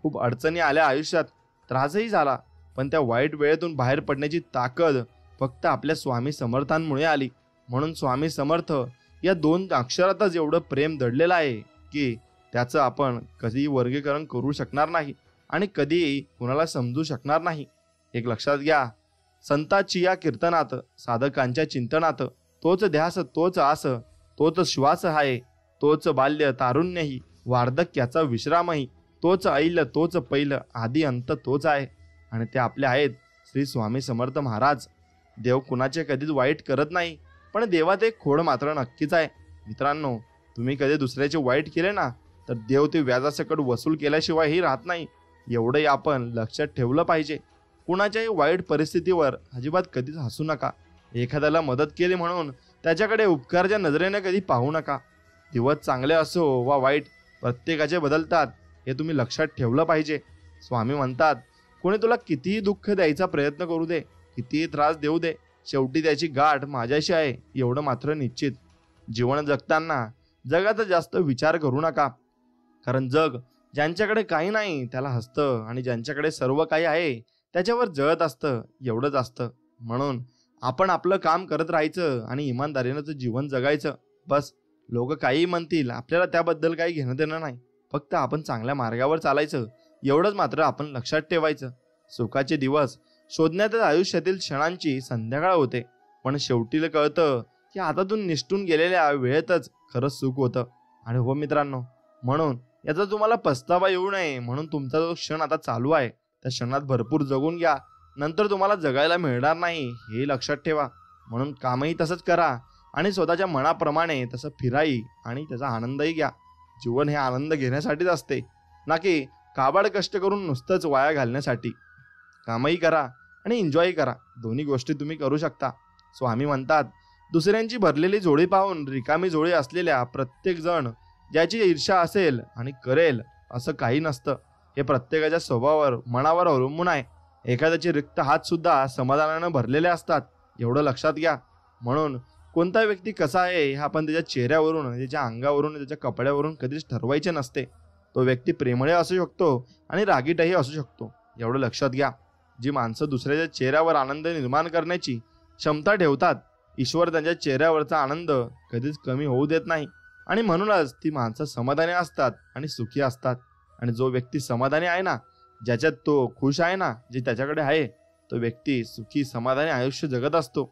खूप अडचणी आल्या आयुष्यात, त्रासही झाला, पण त्या वाईट वेळेतून बाहेर पडण्याची ताकद फक्त आपल्या स्वामी समर्थांमुळे आली. म्हणून स्वामी समर्थ या 2 अक्षरातच एवढं प्रेम दडलेलं आहे की त्याचं आपण कधीही वर्गीकरण करू शकणार नाही आणि कधीही कुणाला समजू शकणार नाही. एक लक्षात घ्या, संतांची या कीर्तनात, साधकांच्या चिंतनात तोच ध्यास, तोच आस, तोच श्वास आहे, तोच बाल्य तारुण्यही, वार्धक्याचा विश्रामही, तोच ऐल, तोच पैल, आदी अंत तोच आहे. आणि ते आपले आहेत श्री स्वामी समर्थ महाराज. देव कुणाचे कधीच वाईट करत नाही, पण देवात एक खोड मात्र नक्कीच आहे. मित्रांनो, तुम्ही कधी दुसऱ्याचे वाईट केले ना, तर देव ते व्याजासकट वसूल केल्याशिवायही राहत नाही. एवढंही आपण लक्षात ठेवलं पाहिजे. कुणाच्याही वाईट परिस्थितीवर अजिबात कधीच हसू नका. एखाद्याला मदत केली म्हणून त्याच्याकडे उपकारच्या नजरेने कधी पाहू नका. दिवस चांगले असो वा वाईट, प्रत्येकाचे बदलतात हे तुम्ही लक्षात ठेवलं पाहिजे. स्वामी म्हणतात, कोणी तुला कितीही दुःख द्यायचा प्रयत्न करू दे, कितीही त्रास देऊ दे, शेवटी त्याची गाठ माझ्याशी आहे एवढं मात्र निश्चित. जीवन जगताना जगाचा जास्त विचार करू नका, कारण जग ज्यांच्याकडे काही नाही त्याला हसतं आणि ज्यांच्याकडे सर्व काही आहे त्याच्यावर जळत असतं एवढंच असतं. म्हणून आपण आपलं काम करत राहायचं आणि इमानदारीनं जीवन जगायचं. बस, लोक काहीही म्हणतील आपल्याला त्याबद्दल काही घेणं देणं नाही. फक्त आपण चांगल्या मार्गावर चालायचं एवढंच मात्र आपण लक्षात ठेवायचं. सुखाचे दिवस शोधण्यातच आयुष्यातील क्षणांची संध्याकाळ होते, पण शेवटी कळतं की हातातून निसटून गेलेल्या वेळेतच खरंच सुख होतं. आणि हो मित्रांनो, म्हणून याचा तुम्हाला पस्तावा येऊ नये म्हणून तुमचा जो क्षण आता चालू आहे त्या क्षणात भरपूर जगून घ्या. नंतर तुम्हाला जगायला मिळणार नाही हे लक्षात ठेवा. म्हणून कामही तसंच करा आणि स्वतःच्या मनाप्रमाणे तसं फिराई आणि त्याचा आनंदही घ्या. जीवन हे आनंद घेण्यासाठीच असते, ना की काबाड कष्ट करून नुसतंच वाया घालण्यासाठी. कामही करा आणि एन्जॉय करा, दोन्ही गोष्टी तुम्ही करू शकता. स्वामी म्हणतात, दुसऱ्यांची भरलेली जोडी पाहून रिकामी जोडी असलेल्या प्रत्येक जण ज्याची ईर्ष्या असेल आणि करेल असं काही नसतं. हे प्रत्येकाच्या स्वभावावर मनावर अवलंबून आहे. एखाद्याचे रिक्त हात सुद्धा समाधानानं भरलेले असतात एवढं लक्षात घ्या. म्हणून कोणता व्यक्ती कसा आहे हे आपण त्याच्या चेहऱ्यावरून, त्याच्या अंगावरून, त्याच्या कपड्यावरून कधीच ठरवायचे नसते. तो व्यक्ती प्रेमळ असू शकतो आणि रागीटही असू शकतो एवढं लक्षात घ्या. जी माणसं दुसऱ्याच्या चेहऱ्यावर आनंद निर्माण करण्याची क्षमता ठेवतात, ईश्वर त्यांच्या चेहऱ्यावरचा आनंद कधीच कमी होऊ देत नाही आणि म्हणूनच ती माणसं समाधानी असतात आणि सुखी असतात. आणि जो व्यक्ती समाधानी आहे ना, ज्याच्यात तो खुश आहे ना, जे त्याच्याकडे आहे, तो व्यक्ती सुखी समाधानी आयुष्य जगत असतो.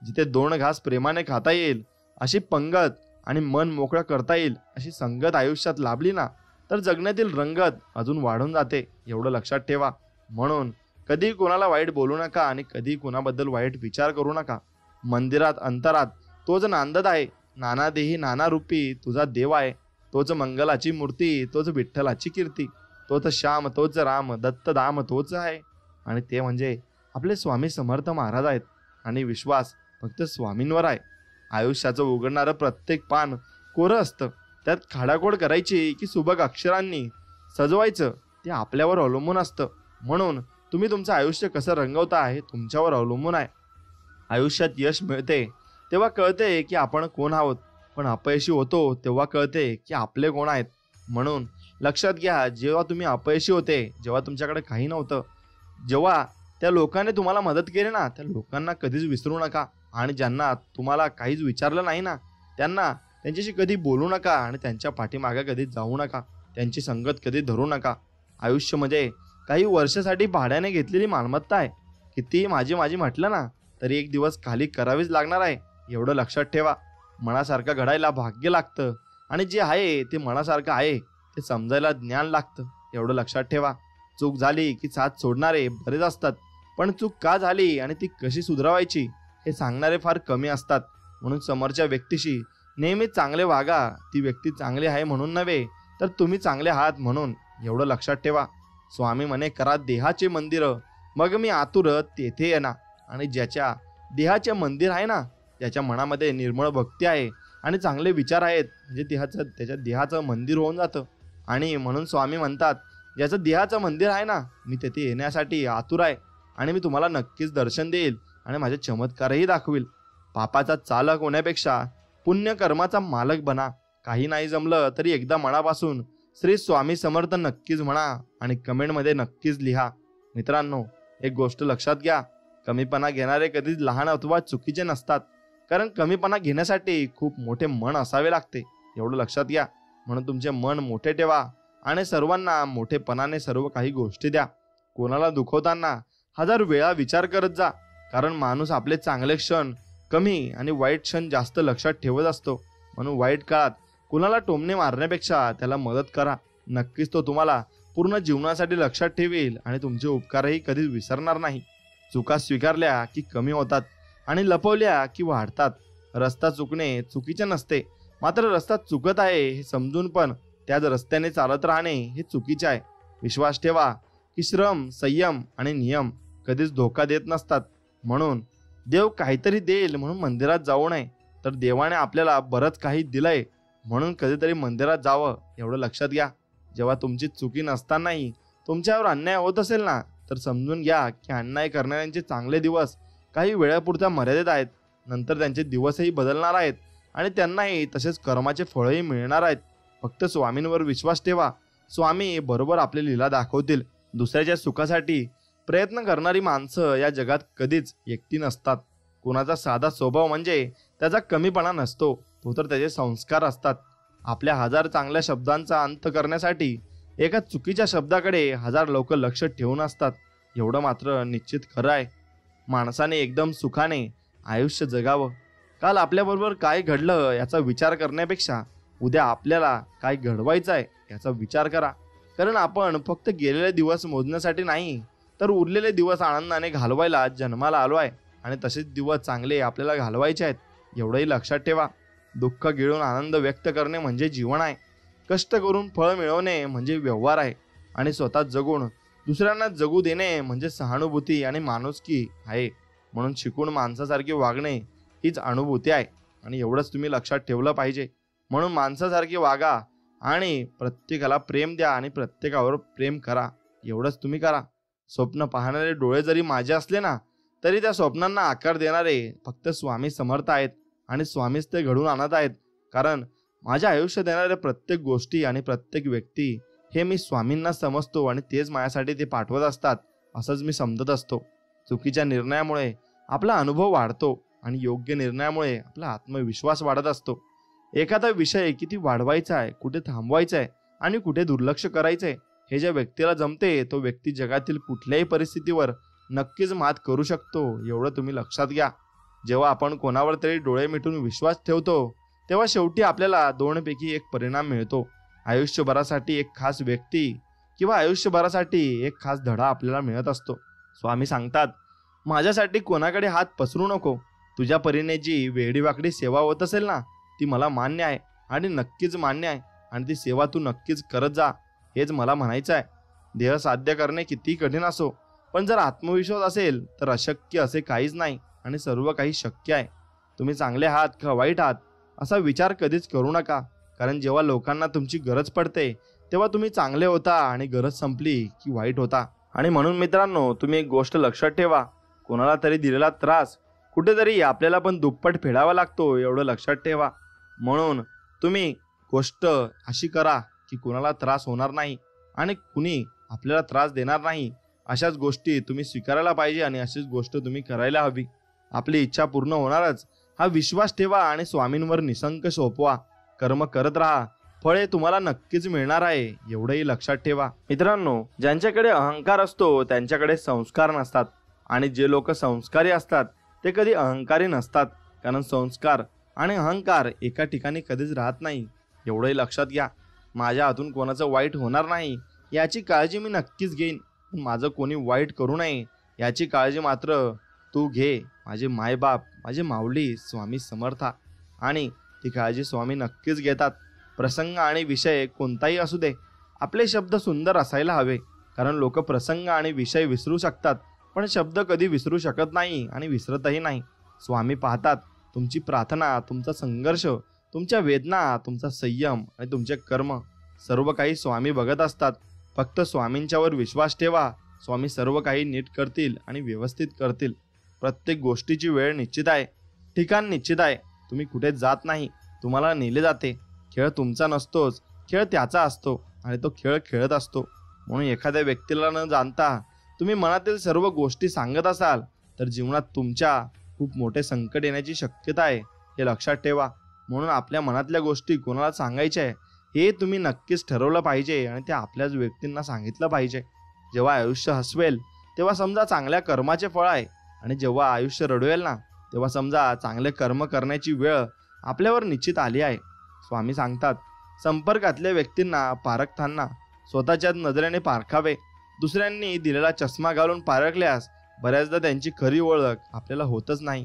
जिथे 2 घास प्रेमाने खाता येईल अशी पंगत आणि मन मोकळं करता येईल अशी संगत आयुष्यात लाभली ना, तर जगण्यातील रंगत अजून वाढून जाते एवढं लक्षात ठेवा. म्हणून कधी कोणाला वाईट बोलू नका आणि कधी कोणाबद्दल वाईट विचार करू नका. मंदिरात अंतरात तोच नांदत आहे, नाना देही नाना रूपी तुझा देव आहे. तोच मंगलाची मूर्ती, तोच विठ्ठलाची कीर्ती, तोच श्याम, तोच राम, दत्तधाम तोच आहे. आणि ते म्हणजे आपले स्वामी समर्थ महाराज आहेत. आणि विश्वास फक्त स्वामींवर आहे. आयुष्याचं उघडणारं प्रत्येक पान कोरं असतं, त्यात खाडाखोड करायची की सुबक अक्षरांनी सजवायचं ते आपल्यावर अवलंबून असतं. म्हणून तुम्ही तुमचं आयुष्य कसं रंगवता हे तुमच्यावर अवलंबून आहे. आयुष्यात यश मिळते तेव्हा कळते की आपण कोण आहोत, पण अपयशी होतो तेव्हा कळते की आपले कोण आहेत. म्हणून लक्षात घ्या, जेव्हा तुम्ही अपयशी होते, जेव्हा तुमच्याकडे काही नव्हतं, जेव्हा त्या लोकांनी तुम्हाला मदत केली ना, त्या लोकांना कधीच विसरू नका. आणि ज्यांना तुम्हाला काहीच विचारलं नाही ना, त्यांच्याशी कधी बोलू नका आणि त्यांच्या पाठीमागे कधी जाऊ नका. त्यांची संगत कधी धरू नका. आयुष्य म्हणजे काही वर्षासाठी भाड्याने घेतलेली मालमत्ता आहे. कितीही माझी माझी म्हटलं ना, तरी एक दिवस खाली करावीच लागणार आहे एवढं लक्षात ठेवा. मनासारखं घडायला भाग्य लागतं आणि जे आहे ते मनासारखं आहे ते समजायला ज्ञान लागतं एवढं लक्षात ठेवा. चूक झाली की साथ सोडणारे बरेच असतात, पण चूक का झाली आणि ती कशी सुधारायची हे सांगणारे फार कमी असतात. म्हणून समोरच्या व्यक्तीशी नेहमी चांगले वागा. ती व्यक्ती चांगली आहे म्हणून नव्हे, तर तुम्ही चांगले आहात म्हणून एवढं लक्षात ठेवा. स्वामी म्हणे, करा देहाचे मंदिर, मग मी आतुर तेथे येणार. आणि ज्याच्या देहाचे मंदिर आहे ना, ज्याच्या मनामध्ये निर्मळ भक्ती आहे आणि चांगले विचार आहेत, म्हणजे त्याच्या देहाचं मंदिर होऊन जातं. आणि म्हणून स्वामी म्हणतात, ज्याचं देहाचं मंदिर आहे ना, मी तेथे येण्यासाठी आतुर आहे आणि मी तुम्हाला नक्कीच दर्शन देईल आणि माझे चमत्कारही दाखवील. पापाचा चालक होण्यापेक्षा पुण्यकर्माचा मालक बना. काही नाही जमलं तरी एकदा मनापासून श्री स्वामी समर्थ नक्कीच म्हणा आणि कमेंटमध्ये नक्कीच लिहा. मित्रांनो, एक गोष्ट लक्षात घ्या, कमीपणा घेणारे कधीच लहान अथवा चुकीचे नसतात, कारण कमीपणा घेण्यासाठी खूप मोठे मन असावे लागते एवढं लक्षात घ्या. म्हणून तुमचे मन मोठे ठेवा आणि सर्वांना मोठेपणाने सर्व काही गोष्टी द्या. कोणाला दुखवताना 1000 वेळा विचार करत जा, कारण माणूस आपले चांगले क्षण कमी आणि वाईट क्षण जास्त लक्षात ठेवत असतो. म्हणून वाईट काळात कुणाला टोमणे मारण्यापेक्षा त्याला मदत करा. नक्कीच तो तुम्हाला पूर्ण जीवनासाठी लक्षात ठेवेल आणि तुमचे उपकारही कधीच विसरणार नाही. चुका स्वीकारल्या की कमी होतात आणि लपवल्या की वाढतात. रस्ता चुकणे चुकीचे नसते, मात्र रस्ता चुकत आहे हे समजून पण त्याच रस्त्याने चालत राहणे हे चुकीचे आहे. विश्वास ठेवा की श्रम, संयम आणि नियम कधीच धोका देत नसतात. म्हणून देव काहीतरी देईल म्हणून मंदिरात जाऊ नये, तर देवाने आपल्याला बरंच काही दिलंय म्हणून कधीतरी मंदिरात जावं एवढं लक्षात घ्या. जेव्हा तुमची चुकी नसतानाही तुमच्यावर अन्याय होत असेल ना, तर समजून घ्या की अन्याय करणाऱ्यांचे चांगले दिवस काही वेळापुरत्या मर्यादित आहेत. नंतर त्यांचे दिवसही बदलणार आहेत आणि त्यांनाही तसेच कर्माचे फळही मिळणार आहेत. फक्त स्वामींवर विश्वास ठेवा. स्वामी बरोबर आपली लीला दाखवतील. दुसऱ्याच्या सुखासाठी प्रयत्न करणारी माणसं या जगात कधीच एकटी नसतात. कोणाचा साधा स्वभाव म्हणजे त्याचा कमीपणा नसतो, तो तर त्याचे संस्कार असतात. आपल्या 1000 चांगल्या शब्दांचा अंत करण्यासाठी एका चुकीच्या शब्दाकडे 1000 लोक लक्ष ठेवून असतात. एवढं मात्र निश्चित खरं आहे, माणसाने एकदम सुखाने आयुष्य जगावं. काल आपल्याबरोबर काय घडलं याचा विचार करण्यापेक्षा उद्या आपल्याला काय घडवायचं आहे याचा विचार करा. कारण आपण फक्त गेलेले दिवस मोजण्यासाठी नाही, तर उरलेले दिवस आनंदाने घालवायला जन्माला आलो आहे आणि तसेच दिवस चांगले आपल्याला घालवायचे आहेत. एवढंही लक्षात ठेवा. दुःख गिळून आनंद व्यक्त करणे म्हणजे जीवन आहे. कष्ट करून फळ मिळवणे म्हणजे व्यवहार आहे. आणि स्वतः जगून दुसऱ्यांना जगू देणे म्हणजे सहानुभूती आणि माणुसकी आहे. म्हणून शिकून माणसासारखे वागणे हीच अनुभूती आहे आणि एवढंच तुम्ही लक्षात ठेवलं पाहिजे. म्हणून माणसासारखे वागा आणि प्रत्येकाला प्रेम द्या आणि प्रत्येकावर प्रेम करा. एवढंच तुम्ही करा. स्वप्न पाहणारे डोळे जरी माझे असले ना, तरी त्या स्वप्नांना आकार देणारे फक्त स्वामी समर्थ आहेत आणि स्वामीच ते घडून आणत आहेत. कारण माझ्या आयुष्यात देणाऱ्या प्रत्येक गोष्टी आणि प्रत्येक व्यक्ती हे मी स्वामींना समजतो आणि तेच माझ्यासाठी ते पाठवत असतात असंच मी समजत असतो. चुकीच्या निर्णयामुळे आपला अनुभव वाढतो आणि योग्य निर्णयामुळे आपला आत्मविश्वास वाढत असतो. एखादा विषय किती वाढवायचा आहे, कुठे थांबवायचा आहे आणि कुठे दुर्लक्ष करायचंय हे ज्या व्यक्तीला जमते, तो व्यक्ती जगातील कुठल्याही परिस्थितीवर नक्कीच मात करू शकतो. एवढं तुम्ही लक्षात घ्या. जेव्हा आपण कोणावर तरी डोळे मिटून विश्वास ठेवतो, तेव्हा शेवटी आपल्याला 2 पैकी 1 परिणाम मिळतो. आयुष्यभरासाठी एक खास व्यक्ती किंवा आयुष्यभरासाठी एक खास धडा आपल्याला मिळत असतो. स्वामी सांगतात, माझ्यासाठी कोणाकडे हात पसरू नको. तुझ्या परीने जी वेडीवाकडी सेवा होत असेल ना, ती मला मान्य आहे आणि नक्कीच मान्य आहे आणि ती सेवा तू नक्कीच करत जा. हेच मला म्हणायचं आहे. ध्येय साध्य करणे किती कठीण असो, पण जर आत्मविश्वास असेल तर अशक्य असे काहीच नाही आणि सर्व काही शक्य आहे. तुम्ही चांगले आहात का वाईट आहात असा विचार कधीच करू नका. कारण जेव्हा लोकांना तुमची गरज पडते तेव्हा तुम्ही चांगले होता आणि गरज संपली की वाईट होता. आणि म्हणून मित्रांनो, तुम्ही एक गोष्ट लक्षात ठेवा, कोणाला तरी दिलेला त्रास कुठेतरी आपल्याला पण दुप्पट फेडावा लागतो एवढं लक्षात ठेवा. म्हणून तुम्ही गोष्ट अशी करा की कुणाला त्रास होणार नाही आणि कुणी आपल्याला त्रास देणार नाही. अशाच गोष्टी तुम्ही स्वीकारायला पाहिजे आणि अशीच गोष्ट तुम्ही करायला हवी. आपली इच्छा पूर्ण होणारच हा विश्वास ठेवा आणि स्वामींवर निसंक सोपवा. कर्म करत राहा, फळे तुम्हाला नक्कीच मिळणार आहे एवढंही लक्षात ठेवा. मित्रांनो, ज्यांच्याकडे अहंकार असतो त्यांच्याकडे संस्कार नसतात आणि जे लोक संस्कारी असतात ते कधी अहंकारी नसतात. कारण संस्कार आणि अहंकार एका ठिकाणी कधीच राहत नाही एवढंही लक्षात घ्या. माझ्या हातून कोणाचं वाईट होणार नाही याची काळजी मी नक्कीच घेईन, पण माझं कोणी वाईट करू नये याची काळजी मात्र तू घे. माझे मायबाप, माझे माऊली स्वामी समर्था, आणि ती काळजी स्वामी नक्कीच घेतात. प्रसंग आणि विषय कोणताही असू दे, आपले शब्द सुंदर असायला हवे. कारण लोक प्रसंग आणि विषय विसरू शकतात पण शब्द कधी विसरू शकत नाही आणि विसरतही नाही. स्वामी पाहतात तुमची प्रार्थना, तुमचा संघर्ष, तुमच्या वेदना, तुमचा संयम आणि तुमचे कर्म. सर्व काही स्वामी बघत असतात. फक्त स्वामींच्यावर विश्वास ठेवा. स्वामी सर्व काही नीट करतील आणि व्यवस्थित करतील. प्रत्येक गोष्टीची वेळ निश्चित आहे, ठिकाण निश्चित आहे. तुम्ही कुठे जात नाही, तुम्हाला नेले जाते. खेळ तुमचा नसतोच, खेळ त्याचा असतो आणि तो खेळ खेळत असतो. म्हणून एखाद्या व्यक्तीला न जाणता तुम्ही मनातील सर्व गोष्टी सांगत असाल तर जीवनात तुमच्या खूप मोठे संकट येण्याची शक्यता आहे हे लक्षात ठेवा. म्हणून आपल्या मनातल्या गोष्टी कोणाला सांगायच्या आहे हे तुम्ही नक्कीच ठरवलं पाहिजे आणि ते आपल्याच व्यक्तींना सांगितलं पाहिजे. जेव्हा आयुष्य हसवेल तेव्हा समजा चांगल्या कर्माचे फळ आहे आणि जेव्हा आयुष्य रडवेल ना, तेव्हा समजा चांगले कर्म करण्याची वेळ आपल्यावर निश्चित आली आहे. स्वामी सांगतात, संपर्कातल्या व्यक्तींना पारखताना स्वतःच्याच नजरेने पारखावे. दुसऱ्यांनी दिलेला चष्मा घालून पारखल्यास बऱ्याचदा त्यांची खरी ओळख आपल्याला होतच नाही.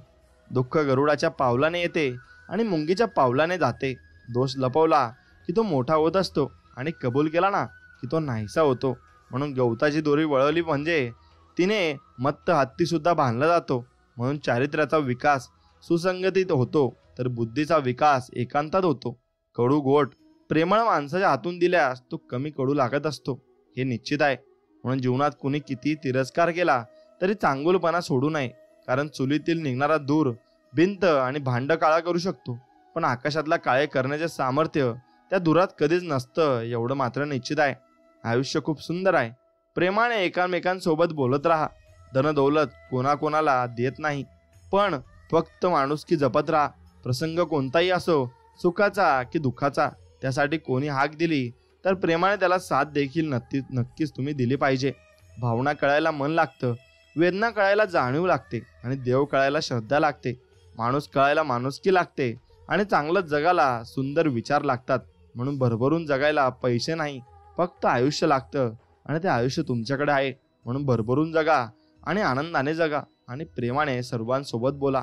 दुःख गरुडाच्या पावलाने येते आणि मुंगीच्या पावलाने जाते. दोष लपवला की तो मोठा होत असतो आणि कबूल केला ना की तो नाहीसा होतो. म्हणून गवताची दोरी वळवली म्हणजे तिने मत्त हत्ती सुद्धा बांधला जातो. म्हणून चारित्र्याचा विकास सुसंगतीत होतो तर बुद्धीचा विकास एकांतात होतो. कडू गोट प्रेमळ माणसाच्या हातून दिल्यास तो कमी कडू लागत असतो हे निश्चित आहे. म्हणून जीवनात कुणी किती तिरस्कार केला तरी चांगुलपणा सोडू नये. कारण चुलीतील निघणारा धूर भिंत आणि भांड काळा करू शकतो, पण आकाशातला काळे करण्याचे सामर्थ्य त्या धुरात कधीच नसतं एवढं मात्र निश्चित आहे. आयुष्य खूप सुंदर आहे. प्रेमाने एकामेकांसोबत बोलत राहा. धन दौलत कोणाकोणाला देत नाही, पण फक्त माणुसकी जपत राहा. प्रसंग कोणताही असो, सुखाचा की दुःखाचा, त्यासाठी कोणी हाक दिली तर प्रेमाने त्याला साथ देखील नक्कीच तुम्ही दिली पाहिजे. भावना कळायला मन लागतं, वेदना कळायला जाणीव लागते आणि देव कळायला श्रद्धा लागते. माणूस कळायला माणुसकी लागते आणि चांगलं जगाला सुंदर विचार लागतात. म्हणून भरभरून जगायला पैसे नाही, फक्त आयुष्य लागतं आणि ते आयुष्य तुमच्याकडे आहे. म्हणून भरभरून जगा आणि आनंदाने जगा आणि प्रेमाने सर्वांसोबत बोला.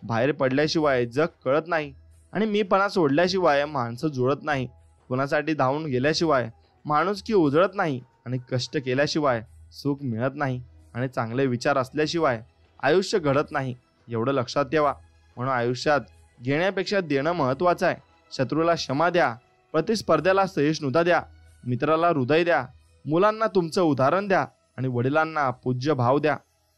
बाहेर पडल्याशिवाय जग कळत नाही आणि मीपणा सोडल्याशिवाय माणसं जुळत नाही. कुणासाठी धावून गेल्याशिवाय माणुसकी उजळत नाही आणि कष्ट केल्याशिवाय सुख मिळत नाही आणि चांगले विचार असल्याशिवाय आयुष्य घडत नाही. एवढं लक्षात ठेवा. म्हणून आयुष्यात घेण्यापेक्षा देणं महत्त्वाचं आहे. शत्रूला क्षमा द्या, प्रतिस्पर्ध्याला सहिष्णुता द्या, मित्राला हृदय द्या, मुलांना तुमचं उदाहरण द्या आणि वडिलांना पूज्य भाव द्या.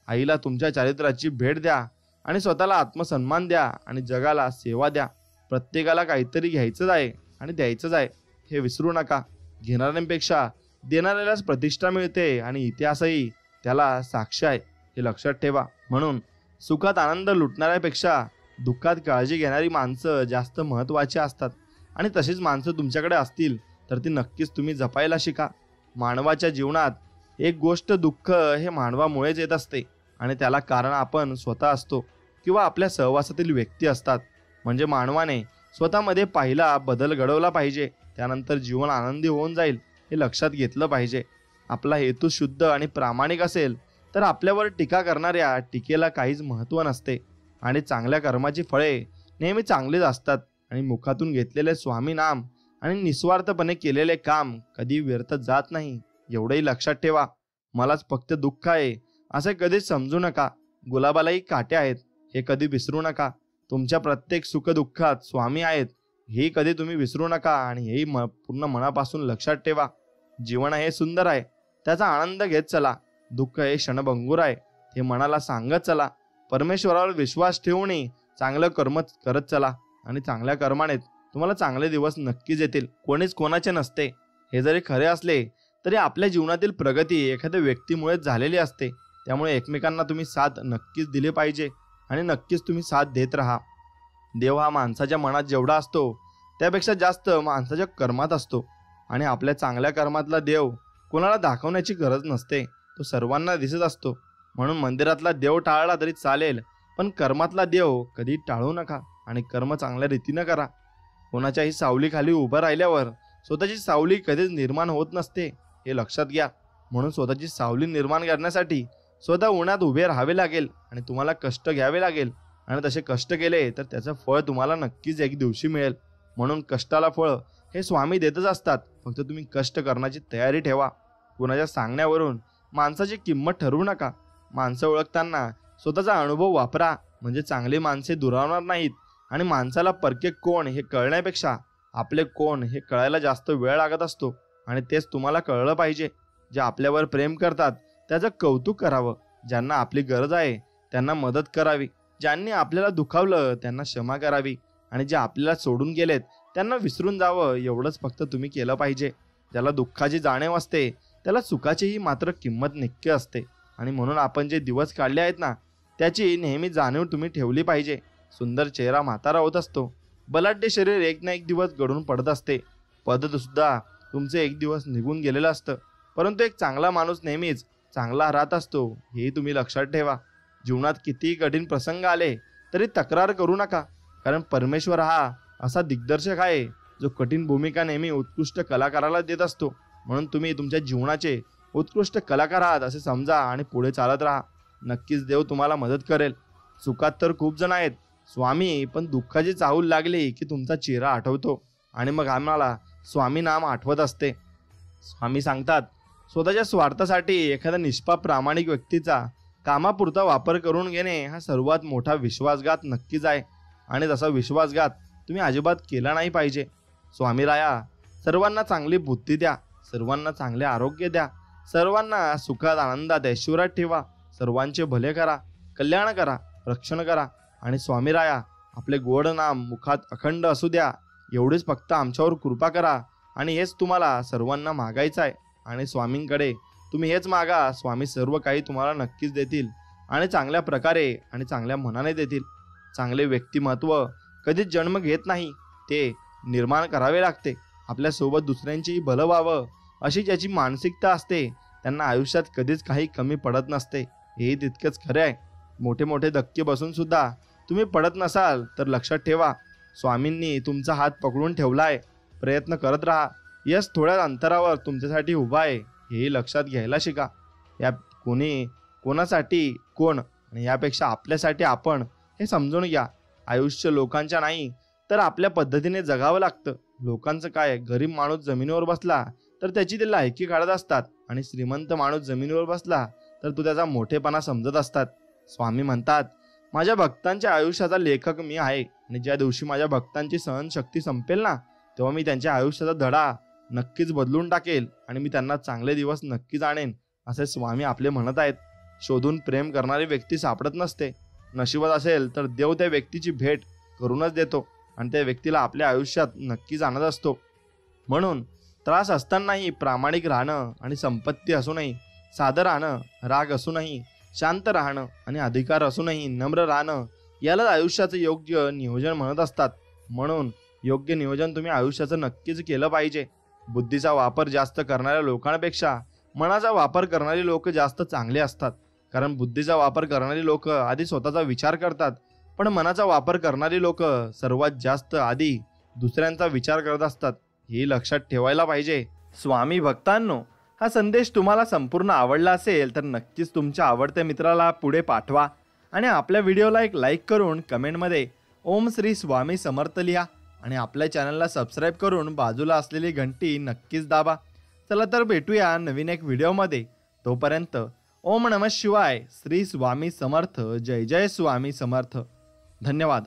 आईला तुमच्या चारित्र्याची भेट द्या आणि स्वतःला आत्मसन्मान द्या आणि जगाला सेवा द्या. प्रत्येकाला काहीतरी घ्यायचंच आहे आणि द्यायचंच आहे हे विसरू नका. घेणाऱ्यांपेक्षा देणाऱ्यालाच प्रतिष्ठा मिळते आणि इतिहासही त्याला साक्ष आहे हे लक्षात ठेवा. म्हणून सुखात आनंद लुटणाऱ्यापेक्षा दुःखात काळजी घेणारी माणसं जास्त महत्त्वाची असतात आणि तशीच माणसं तुमच्याकडे असतील तर ती नक्कीच तुम्ही जपायला शिका. मानवाच्या जीवनात एक गोष्ट दुःख हे मानवामुळेच येत असते आणि त्याला कारण आपण स्वतः असतो किंवा आपल्या सहवासातील व्यक्ती असतात. म्हणजे मानवाने स्वतःमध्ये पहिला बदल घडवला पाहिजे, त्यानंतर जीवन आनंदी होऊन जाईल हे लक्षात घेतलं पाहिजे. आपला हेतू शुद्ध आणि प्रामाणिक असेल तर आपल्यावर टीका करणाऱ्या टीकेला काहीच महत्त्व नसते आणि चांगल्या कर्माची फळे नेहमी चांगलीच असतात. आणि मुखातून घेतलेले स्वामी नाम आणि निस्वार्थपणे केलेले काम कधी व्यर्थ जात नाही एवढंही लक्षात ठेवा. मलाच फक्त दुःख आहे असे कधीच समजू नका. गुलाबालाही काटे आहेत हे कधी विसरू नका. तुमच्या प्रत्येक सुखदुःखात स्वामी आहेत हे कधी तुम्ही विसरू नका आणि हेही पूर्ण मनापासून लक्षात ठेवा. जीवन हे सुंदर आहे, त्याचा आनंद घेत चला. दुःख हे क्षणभंगूर आहे हे मनाला सांगत चला. परमेश्वरावर विश्वास ठेवून चांगलं कर्म करत चला आणि चांगल्या कर्माने तुम्हाला चांगले दिवस नक्कीच येतील. कोणीच कोणाचे नसते हे जरी खरे असले तरी आपल्या जीवनातील प्रगती एखाद्या व्यक्तीमुळेच झालेली असते. त्यामुळे एकमेकांना तुम्ही साथ नक्कीच दिली पाहिजे आणि नक्कीच तुम्ही साथ देत राहा. देव हा माणसाच्या मनात जेवढा असतो त्यापेक्षा जास्त माणसाच्या कर्मात असतो आणि आपल्या चांगल्या कर्मातला देव कोणाला दाखवण्याची गरज नसते, तो सर्वांना दिसत असतो. म्हणून मंदिरातला देव टाळला तरी चालेल, पण कर्मातला देव कधी टाळू नका आणि कर्म चांगल्या रीतीनं करा. कोणाच्याही सावलीखाली उभं राहिल्यावर स्वतःची सावली कधीच निर्माण होत नसते हे लक्षात घ्या. म्हणून स्वतःची सावली निर्माण करण्यासाठी स्वतः उन्हात उभे राहावे लागेल आणि तुम्हाला कष्ट घ्यावे लागेल आणि तसे कष्ट केले तर त्याचं फळ तुम्हाला नक्कीच एक दिवशी मिळेल. म्हणून कष्टाला फळ हे स्वामी देतच असतात, फक्त तुम्ही कष्ट करण्याची तयारी ठेवा. कुणाच्या सांगण्यावरून माणसाची किंमत ठरवू नका. माणसं ओळखताना स्वतःचा अनुभव वापरा, म्हणजे चांगली माणसे दुरावणार नाहीत आणि माणसाला परके कोण हे कळण्यापेक्षा आपले कोण हे कळायला जास्त वेळ लागत असतो आणि तेच तुम्हाला कळलं पाहिजे. जे आपल्यावर प्रेम करतात त्याचं कौतुक करावं, ज्यांना आपली गरज आहे त्यांना मदत करावी, ज्यांनी आपल्याला दुखावलं त्यांना क्षमा करावी आणि जे आपल्याला सोडून गेलेत त्यांना विसरून जावं एवढंच फक्त तुम्ही केलं पाहिजे. ज्याला दुःखाची जाणीव असते त्याला सुखाचीही मात्र किंमत नक्की असते आणि म्हणून आपण जे दिवस काढले आहेत ना त्याची नेहमी जाणीव तुम्ही ठेवली पाहिजे. सुंदर चेहरा म्हातारा होत असतो, बलाढ्य शरीर एक ना एक दिवस गळून पडत असते, पद सुद्धा तुमचे एक दिवस निघून गेलेलं असतं, परंतु एक चांगला माणूस नेहमीच चांगला राहत असतो हेही तुम्ही लक्षात ठेवा. जीवनात कितीही कठीण प्रसंग आले तरी तक्रार करू नका, कारण परमेश्वर हा असा दिग्दर्शक आहे जो कठीण भूमिका नेहमी उत्कृष्ट कलाकाराला देत असतो. म्हणून तुम्ही तुमच्या जीवनाचे उत्कृष्ट कलाकार आहात असे समजा आणि पुढे चालत राहा. नक्कीच देव तुम्हाला मदत करेल. सुखात तर खूप जण आहेत स्वामी पण दुःखाची चाहूल लागली की तुमचा चेहरा आठवतो आणि मग आम्हाला स्वामी नाम आठवत असते. स्वामी सांगतात, स्वतःच्या स्वार्थासाठी एखाद्या निष्पाप प्रामाणिक व्यक्तीचा कामापुरता वापर करून घेणे हा सर्वात मोठा विश्वासघात नक्कीच आहे आणि तसा विश्वासघात तुम्ही अजिबात केला नाही पाहिजे. स्वामी राया, सर्वांना चांगली बुद्धी द्या, सर्वांना चांगले आरोग्य द्या, सर्वांना सुखात आनंदात ऐश्वर्यात ठेवा, सर्वांचे भले करा, कल्याण करा, रक्षण करा आणि स्वामी राया, आपले गोड नाम मुखात अखंड असू द्या. एवढीच फक्त आमच्यावर कृपा करा आणि हेच तुम्हाला सर्वांना मागायचं आहे आणि स्वामींकडे तुम्ही हेच मागा. स्वामी सर्व काही तुम्हाला नक्कीच देतील आणि चांगल्या प्रकारे आणि चांगल्या मनाने देतील. चांगले व्यक्तिमत्व कधीच जन्म घेत नाही, ते निर्माण करावे लागते. आपल्यासोबत दुसऱ्यांचेही भलं व्हावं अशी ज्याची मानसिकता असते त्यांना आयुष्यात कधीच काही कमी पडत नसते. हेही तितकंच खरे आहे. मोठे मोठे धक्के बसून सुद्धा तुम्ही पडत नसाल तर लक्षात ठेवा, स्वामींनी तुमचा हात पकडून ठेवला आहे. प्रयत्न करत राहा. यश थोड्या अंतरावर तुमच्यासाठी उभा आहे हेही लक्षात घ्यायला शिका. या कोणासाठी कोण आणि यापेक्षा आपल्यासाठी आपण हे समजून घ्या. आयुष्य लोकांच्या नाही तर आपल्या पद्धतीने जगावं लागतं. लोकांचं काय, गरीब माणूस जमिनीवर बसला तर त्याची ते लायकी काढत असतात आणि श्रीमंत माणूस जमिनीवर बसला तर तो त्याचा मोठेपणा समजत असतात. स्वामी म्हणतात, माझ्या भक्तांच्या आयुष्याचा लेखक मी आहे आणि ज्या दिवशी माझ्या भक्तांची सहनशक्ती संपेल ना, तेव्हा मी त्यांच्या आयुष्याचा धडा नक्कीच बदलून टाकेल आणि मी त्यांना चांगले दिवस नक्कीच आणेन, असे स्वामी आपले म्हणत आहेत. शोधून प्रेम करणारी व्यक्ती सापडत नसते. नशिबात असेल तर देव त्या व्यक्तीची भेट करूनच देतो आणि त्या व्यक्तीला आपल्या आयुष्यात नक्कीच आणत असतो. म्हणून त्रास असतानाही प्रामाणिक राहणं आणि संपत्ती असूनही साधं राहणं, राग असूनही शांत राहणं आणि अधिकार असूनही नम्र राहणं, यालाच आयुष्याचं योग्य नियोजन म्हणत असतात. म्हणून योग्य नियोजन तुम्ही आयुष्याचं नक्कीच केलं पाहिजे. बुद्धीचा वापर जास्त करणाऱ्या लोकांपेक्षा मनाचा वापर करणारी लोक जास्त चांगले असतात. कारण बुद्धीचा वापर करणारी लोक आधी स्वतःचा विचार करतात, पण मनाचा वापर करणारी लोक सर्वात जास्त आधी दुसऱ्यांचा विचार करत असतात. हे लक्षात ठेवायला पाहिजे. स्वामी भक्तांनो, हा संदेश तुम्हाला संपूर्ण आवडला असेल तर नक्कीच तुमच्या आवडत्या मित्राला पुढे पाठवा आणि आपल्या व्हिडिओला एक लाईक करून कमेंटमध्ये ओम श्री स्वामी समर्थ लिहा आणि आपल्या चॅनलला सबस्क्राईब करून बाजूला असलेली घंटी नक्कीच दाबा. चला तर भेटूया नवीन एक व्हिडिओमध्ये. तोपर्यंत ओम नमः शिवाय. श्री स्वामी समर्थ. जय जय स्वामी समर्थ. धन्यवाद.